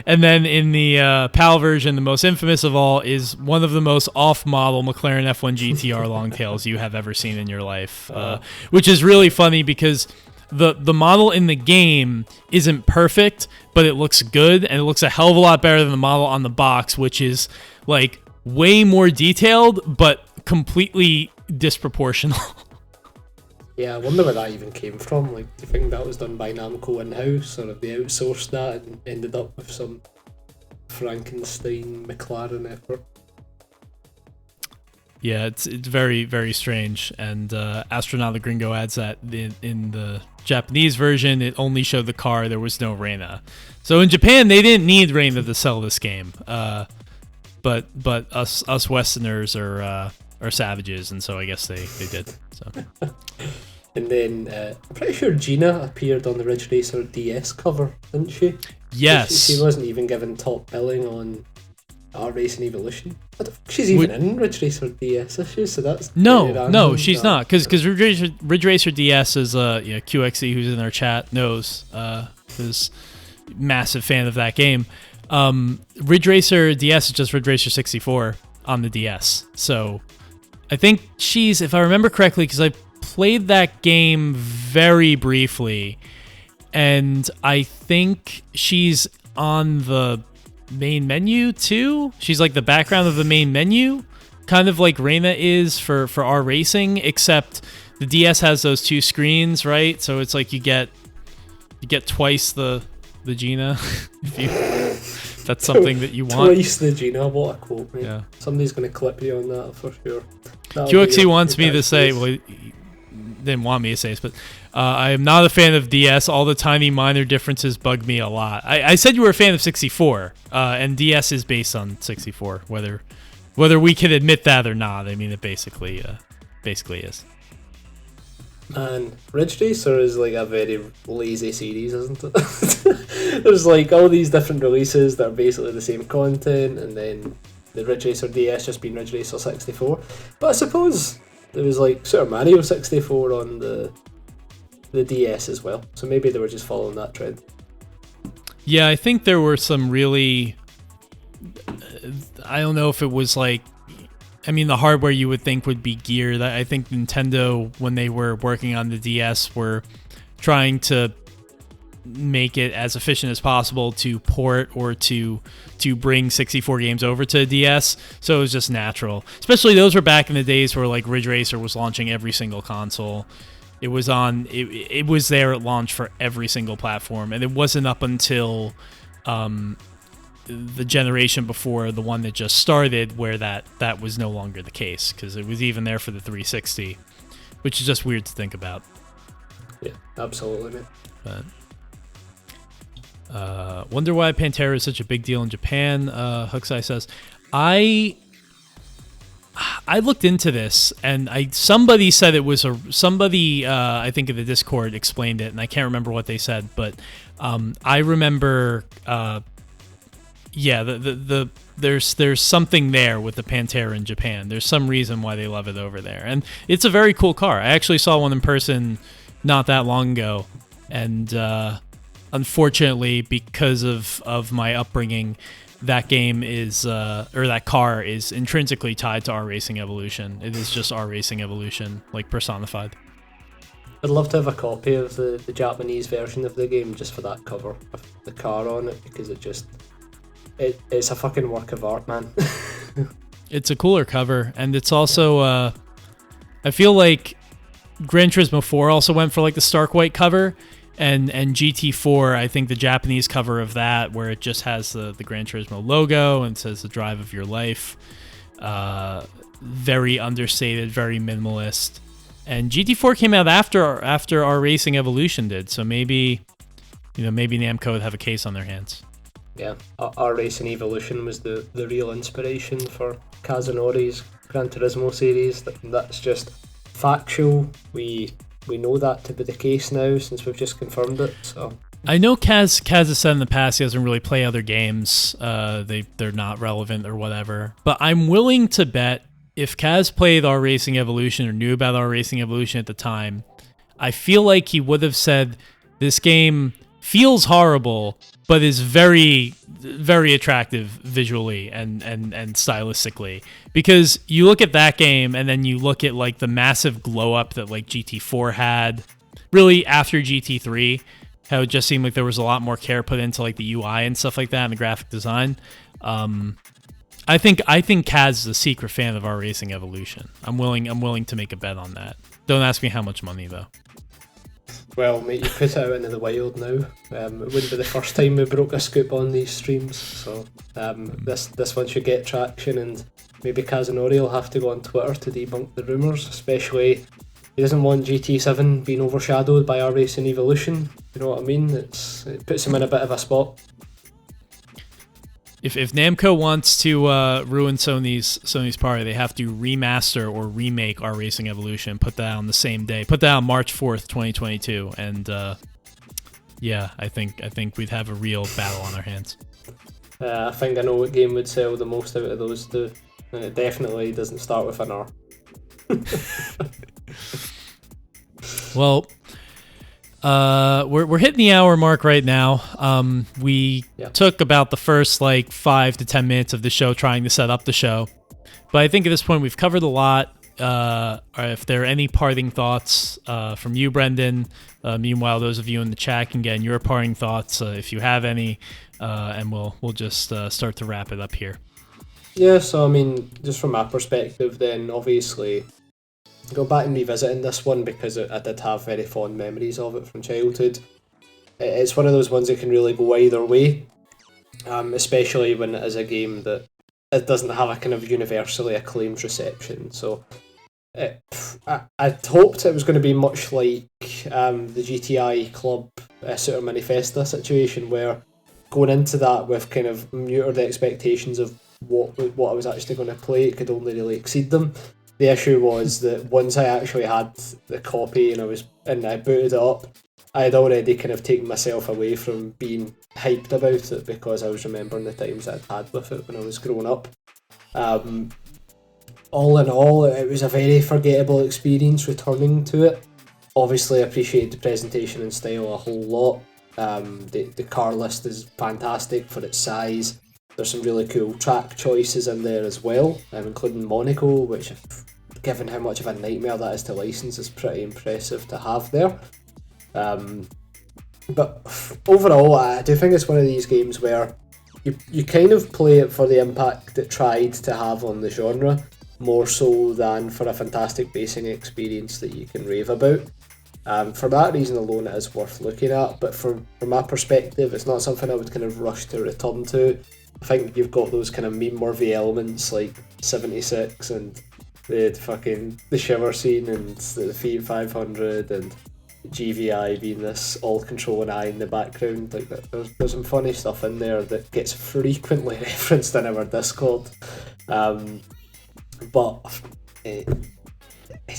[SPEAKER 1] then in the PAL version, the most infamous of all is one of the most off-model McLaren F1 GTR longtails you have ever seen in your life, which is really funny because the model in the game isn't perfect, but it looks good, and it looks a hell of a lot better than the model on the box, which is like way more detailed, but completely disproportional.
[SPEAKER 2] Yeah, I wonder where that even came from. Like, do you think that was done by Namco in-house, or have they outsourced that and ended up with some Frankenstein McLaren effort?
[SPEAKER 1] Yeah, it's very, very strange. And Astronaut Gringo adds that in the Japanese version, it only showed the car. There was no Reina. So in Japan, they didn't need Reina to sell this game. But us Westerners are savages, and so I guess they did. So.
[SPEAKER 2] And then I'm pretty sure Gina appeared on the Ridge Racer DS cover, didn't she?
[SPEAKER 1] Yes.
[SPEAKER 2] She wasn't even given top billing on our Racing Evolution. I don't think she's even in Ridge Racer DS, is she? So that's
[SPEAKER 1] no, she's not. Because Ridge Racer DS is QXE, who's in our chat, knows, is massive fan of that game. Ridge Racer DS is just Ridge Racer 64 on the DS. So I think she's, if I remember correctly, because I played that game very briefly, and I think she's on the main menu too. She's like the background of the main menu, kind of like Reina is for R Racing, except the DS has those two screens, right? So it's like you get twice the Gina if that's something that you want.
[SPEAKER 2] Twice the Gina, what a quote, mate.
[SPEAKER 1] Yeah.
[SPEAKER 2] Somebody's going to clip you on that for sure.
[SPEAKER 1] QXE wants me to say, well, he didn't want me to say this, but I am not a fan of DS. All the tiny minor differences bug me a lot. I said you were a fan of 64, and DS is based on 64, whether we can admit that or not. I mean, it basically is.
[SPEAKER 2] And Ridge Racer is like a very lazy series, isn't it? There's like all these different releases that are basically the same content, and then the Ridge Racer DS just being Ridge Racer 64. But I suppose there was like Super Mario 64 on the DS as well, so maybe they were just following that trend.
[SPEAKER 1] Yeah, I think there were some really, I don't know if it was like, I mean, the hardware you would think would be geared. I think Nintendo, when they were working on the DS, were trying to make it as efficient as possible to port or to bring 64 games over to the DS, so it was just natural. Especially those were back in the days where like Ridge Racer was launching every single console. It was on. It was there at launch for every single platform, and it wasn't up until the generation before the one that just started where that was no longer the case, because it was even there for the 360, which is just weird to think about.
[SPEAKER 2] Yeah, absolutely, man.
[SPEAKER 1] But wonder why Pantera is such a big deal in Japan. Hooksai says, I looked into this, and somebody said it was somebody I think in the Discord explained it, and I can't remember what they said, but I remember there's something there with the Pantera in Japan. There's some reason why they love it over there, and it's a very cool car. I actually saw one in person not that long ago, and unfortunately, because of my upbringing, that game is or that car is intrinsically tied to R Racing Evolution. It is just R Racing Evolution, like personified.
[SPEAKER 2] I'd love to have a copy of the Japanese version of the game just for that cover of the car on it, because it's a fucking work of art, man.
[SPEAKER 1] It's a cooler cover, and it's also I feel like Gran Turismo 4 also went for like the stark white cover. And GT4, I think the Japanese cover of that, where it just has the Gran Turismo logo and says the drive of your life, very understated, very minimalist. And GT4 came out after our Racing Evolution did, so maybe Namco would have a case on their hands.
[SPEAKER 2] Yeah, our Racing Evolution was the real inspiration for Kazunori's Gran Turismo series. That's just factual. We know that to be the case now since we've just confirmed it. So
[SPEAKER 1] I know Kaz has said in the past he doesn't really play other games. They're not relevant or whatever. But I'm willing to bet if Kaz played our Racing Evolution or knew about our Racing Evolution at the time, I feel like he would have said this game feels horrible, but is very, very attractive visually and stylistically. Because you look at that game and then you look at like the massive glow up that like GT4 had, really after GT3, how it just seemed like there was a lot more care put into like the UI and stuff like that and the graphic design. I think Kaz is a secret fan of our Racing Evolution. I'm willing to make a bet on that. Don't ask me how much money though.
[SPEAKER 2] Well, mate, you put it out into the wild now. It wouldn't be the first time we broke a scoop on these streams, so this one should get traction, and maybe Kazunori will have to go on Twitter to debunk the rumours, especially he doesn't want GT7 being overshadowed by our Racing Evolution, you know what I mean? It puts him in a bit of a spot.
[SPEAKER 1] If Namco wants to ruin Sony's party, they have to remaster or remake our Racing Evolution, put that on the same day, put that on March 4th, 2022, and I think we'd have a real battle on our hands.
[SPEAKER 2] I think I know what game would sell the most out of those two, and it definitely doesn't start with an R.
[SPEAKER 1] Well, we're hitting the hour mark right now. We took about the first like 5 to 10 minutes of the show trying to set up the show, but I think at this point we've covered a lot. If there are any parting thoughts from you, Brendan, meanwhile those of you in the chat can get in your parting thoughts if you have any. and we'll just start to wrap it up here.
[SPEAKER 2] Yeah, so I mean, just from my perspective, then obviously go back and revisiting this one because I did have very fond memories of it from childhood. It's one of those ones that can really go either way, especially when it is a game that it doesn't have a kind of universally acclaimed reception. So I'd hoped it was going to be much like the GTI Club Super Manifesta situation, where going into that with kind of muted expectations of what I was actually going to play, it could only really exceed them. The issue was that once I actually had the copy and I booted it up, I had already kind of taken myself away from being hyped about it because I was remembering the times I'd had with it when I was growing up. All in all, it was a very forgettable experience returning to it. Obviously, I appreciated the presentation and style a whole lot. The car list is fantastic for its size. There's some really cool track choices in there as well, including Monaco, which, given how much of a nightmare that is to license, is pretty impressive to have there. But overall, I do think it's one of these games where you kind of play it for the impact it tried to have on the genre, more so than for a fantastic racing experience that you can rave about. For that reason alone, it is worth looking at, but from my perspective, it's not something I would kind of rush to return to. I think you've got those kind of meme-worthy elements like 76 and the shower scene and the Fiat 500 and G.V.I. being this all-controlling eye in the background. Like there's some funny stuff in there that gets frequently referenced in our Discord. But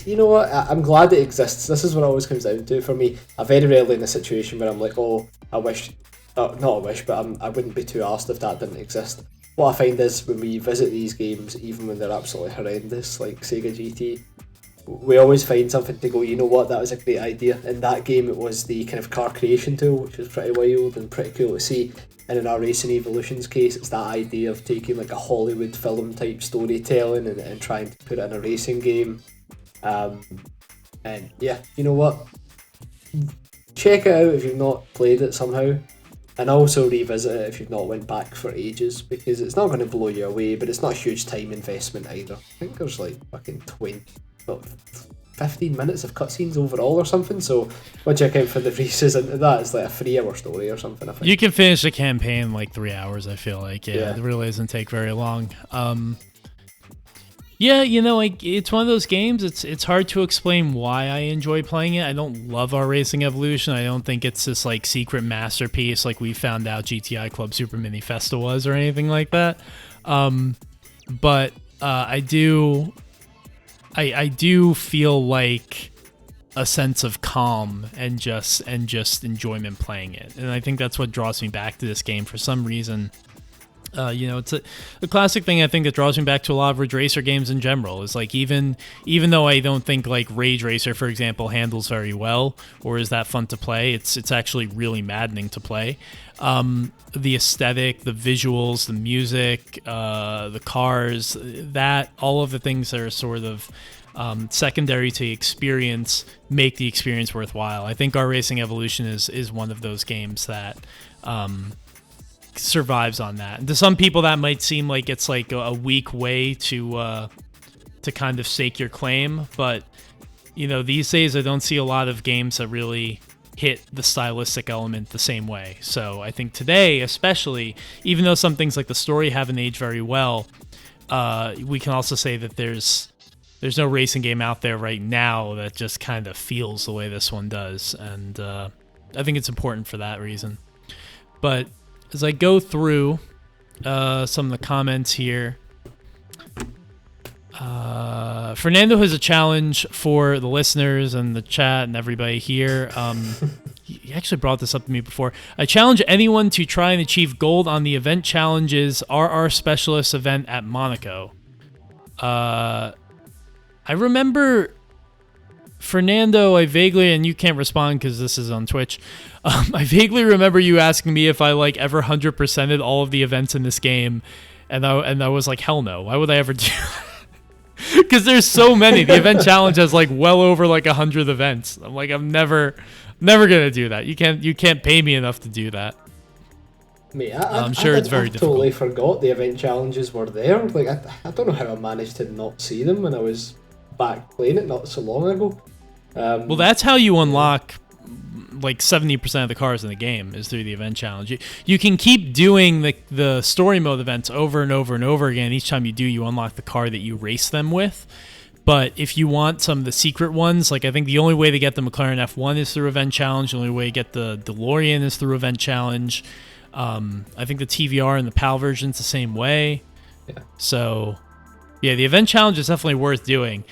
[SPEAKER 2] you know what? I'm glad it exists. This is what it always comes down to for me. I'm very rarely in a situation where I'm like, oh, I wish. Not I wish, but I wouldn't be too arsed if that didn't exist. What I find is when we visit these games, even when they're absolutely horrendous, like Sega GT, we always find something to go, you know what, that was a great idea. In that game, it was the kind of car creation tool, which was pretty wild and pretty cool to see. And in our Racing Evolution's case, it's that idea of taking like a Hollywood film type storytelling and trying to put it in a racing game. And yeah, you know what? Check it out if you've not played it somehow. And also revisit it if you've not went back for ages, because it's not going to blow you away, but it's not a huge time investment either. I think there's like fucking 15 minutes of cutscenes overall or something, so once you account for the races into that, it's like a 3-hour story or something, I think.
[SPEAKER 1] You can finish the campaign in like 3 hours, I feel like. Yeah, it really doesn't take very long. Yeah, you know, like it's one of those games. It's hard to explain why I enjoy playing it. I don't love our Racing Evolution. I don't think it's this like secret masterpiece like we found out GTI Club Super Mini Festa was or anything like that. But I do feel like a sense of calm and just enjoyment playing it, and I think that's what draws me back to this game for some reason. You know, it's a classic thing I think that draws me back to a lot of Ridge Racer games in general. Is like even though I don't think like Rage Racer, for example, handles very well or is that fun to play, it's actually really maddening to play. The aesthetic, the visuals, the music, the cars, that all of the things that are sort of secondary to the experience make the experience worthwhile. I think our Racing Evolution is one of those games that survives on that. And to some people that might seem like it's like a weak way to kind of stake your claim, but you know, these days I don't see a lot of games that really hit the stylistic element the same way. So I think today, especially, even though some things like the story haven't aged very well, we can also say that there's no racing game out there right now that just kind of feels the way this one does, and I think it's important for that reason. But as I go through some of the comments here, Fernando has a challenge for the listeners and the chat and everybody here. He actually brought this up to me before. I challenge anyone to try and achieve gold on the event challenges RR Specialist event at Monaco. I remember, Fernando, I vaguely, and you can't respond because this is on Twitch, I vaguely remember you asking me if I like ever 100%ed all of the events in this game, and I was like, hell no, why would I ever do that? Because there's so many. The event challenge has like well over like 100 events. I'm like, I'm never gonna do that. You can't pay me enough to do that.
[SPEAKER 2] Mate,
[SPEAKER 1] I'm sure it's very difficult.
[SPEAKER 2] Totally forgot the event challenges were there. Like, I don't know how I managed to not see them when I was back playing it not so long ago.
[SPEAKER 1] Well, that's how you unlock like 70% of the cars in the game is through the event challenge. You can keep doing the story mode events over and over and over again. Each time you do, you unlock the car that you race them with. But if you want some of the secret ones, like I think the only way to get the McLaren F1 is through event challenge. The only way to get the DeLorean is through event challenge. I think the TVR and the PAL version's the same way.
[SPEAKER 2] Yeah.
[SPEAKER 1] So, yeah, the event challenge is definitely worth doing.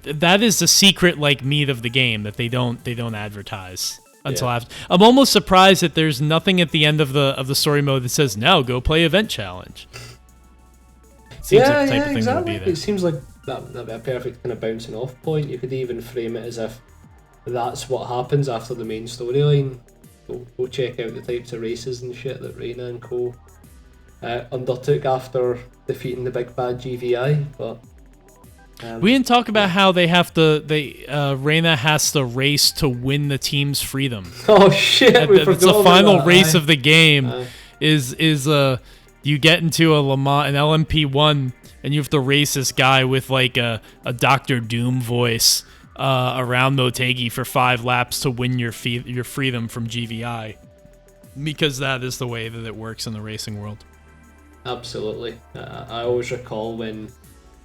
[SPEAKER 1] That is the secret like meat of the game that they don't advertise until after. I'm almost surprised that there's nothing at the end of the story mode that says now go play event challenge. Seems like the type of thing that would be there.
[SPEAKER 2] It seems like that'd be a perfect kind of bouncing off point. You could even frame it as if that's what happens after the main storyline. Go check out the types of races and shit that Reina and co undertook after defeating the big bad G.V.I. But
[SPEAKER 1] we didn't talk about how they have to. Reina has to race to win the team's freedom.
[SPEAKER 2] Oh shit!
[SPEAKER 1] It's the final race of the game. Is you get into a Le Mans, an LMP1, and you have to race this guy with like a Dr. Doom voice around Motegi for 5 laps to win your freedom from G.V.I. Because that is the way that it works in the racing world.
[SPEAKER 2] Absolutely. I always recall when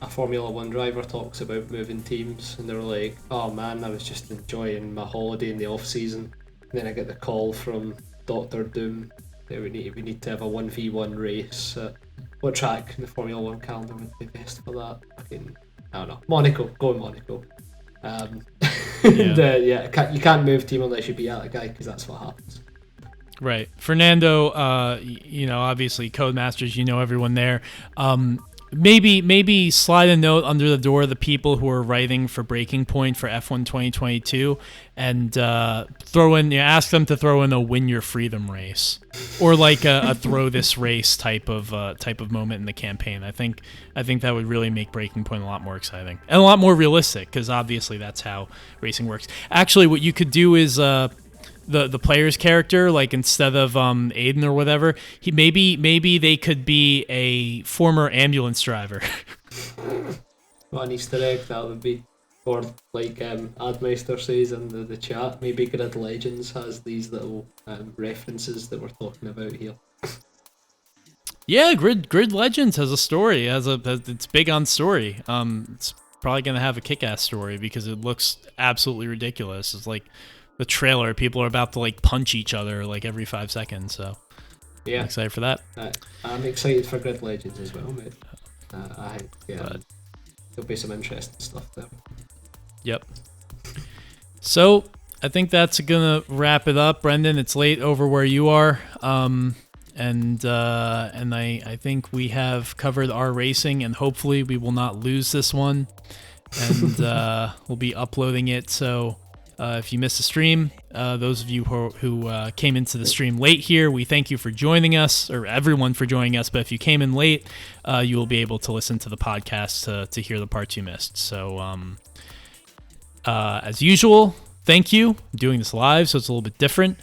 [SPEAKER 2] a Formula 1 driver talks about moving teams and they're like, oh man, I was just enjoying my holiday in the off season, and then I get the call from Dr. Doom that we need to have a 1v1 race. What track in the Formula 1 calendar would be best for that? Fucking, I don't know. Monaco. Go in Monaco. You can't move team unless you beat out a guy, because that's what happens.
[SPEAKER 1] Right. Fernando, obviously Codemasters, everyone there. Maybe slide a note under the door of the people who are writing for Breaking Point for F1 2022 and ask them to throw in a win your freedom race, or like a throw this race type of moment in the campaign. I think that would really make Breaking Point a lot more exciting and a lot more realistic, because obviously that's how racing works. Actually, what you could do is the player's character, like instead of Aiden or whatever, maybe they could be a former ambulance driver.
[SPEAKER 2] What an Easter egg that would be. Or like Admeister says in the chat, maybe Grid Legends has these little references that we're talking about here.
[SPEAKER 1] Yeah, Grid Legends has a story. It's big on story. It's probably gonna have a kick-ass story because it looks absolutely ridiculous. It's like the trailer, people are about to like punch each other like every 5 seconds. So yeah, I'm excited for that.
[SPEAKER 2] I'm excited for Grid Legends as well, mate. I think there'll be some interesting stuff there.
[SPEAKER 1] Yep. So I think that's gonna wrap it up, Brendan. It's late over where you are, and I think we have covered our racing, and hopefully we will not lose this one, and we'll be uploading it. So if you missed the stream, those of you who came into the stream late here, we thank you for joining us, or everyone for joining us. But if you came in late, you will be able to listen to the podcast to hear the parts you missed. So as usual, thank you. I'm doing this live, so it's a little bit different.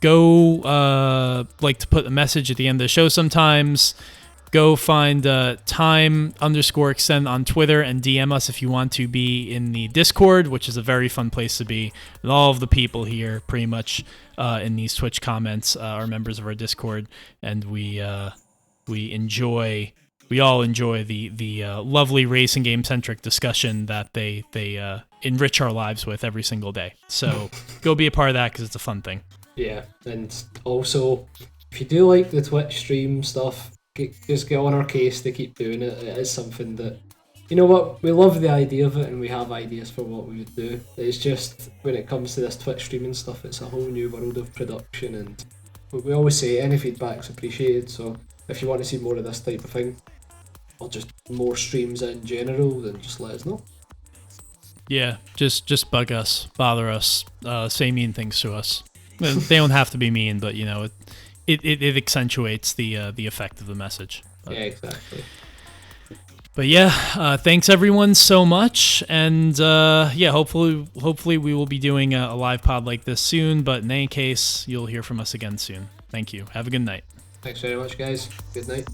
[SPEAKER 1] Go like to put a message at the end of the show sometimes. Go find time_extend on Twitter and DM us if you want to be in the Discord, which is a very fun place to be. And all of the people here pretty much in these Twitch comments are members of our Discord, and we all enjoy the lovely racing game centric discussion that they enrich our lives with every single day. So go be a part of that, because it's a fun thing.
[SPEAKER 2] Yeah, and also if you do like the Twitch stream stuff, just get on our case to keep doing it. It is something that, you know what, we love the idea of it, and we have ideas for what we would do. It's just when it comes to this Twitch streaming stuff, it's a whole new world of production, and we always say any feedback's appreciated. So if you want to see more of this type of thing, or just more streams in general, then just let us know. Yeah,
[SPEAKER 1] just bug us, bother us, say mean things to us. They don't have to be mean, but it accentuates the effect of the message. But,
[SPEAKER 2] yeah, exactly.
[SPEAKER 1] But yeah, thanks everyone so much, and yeah, hopefully we will be doing a live pod like this soon. But in any case, you'll hear from us again soon. Thank you. Have a good night.
[SPEAKER 2] Thanks very much, guys. Good night.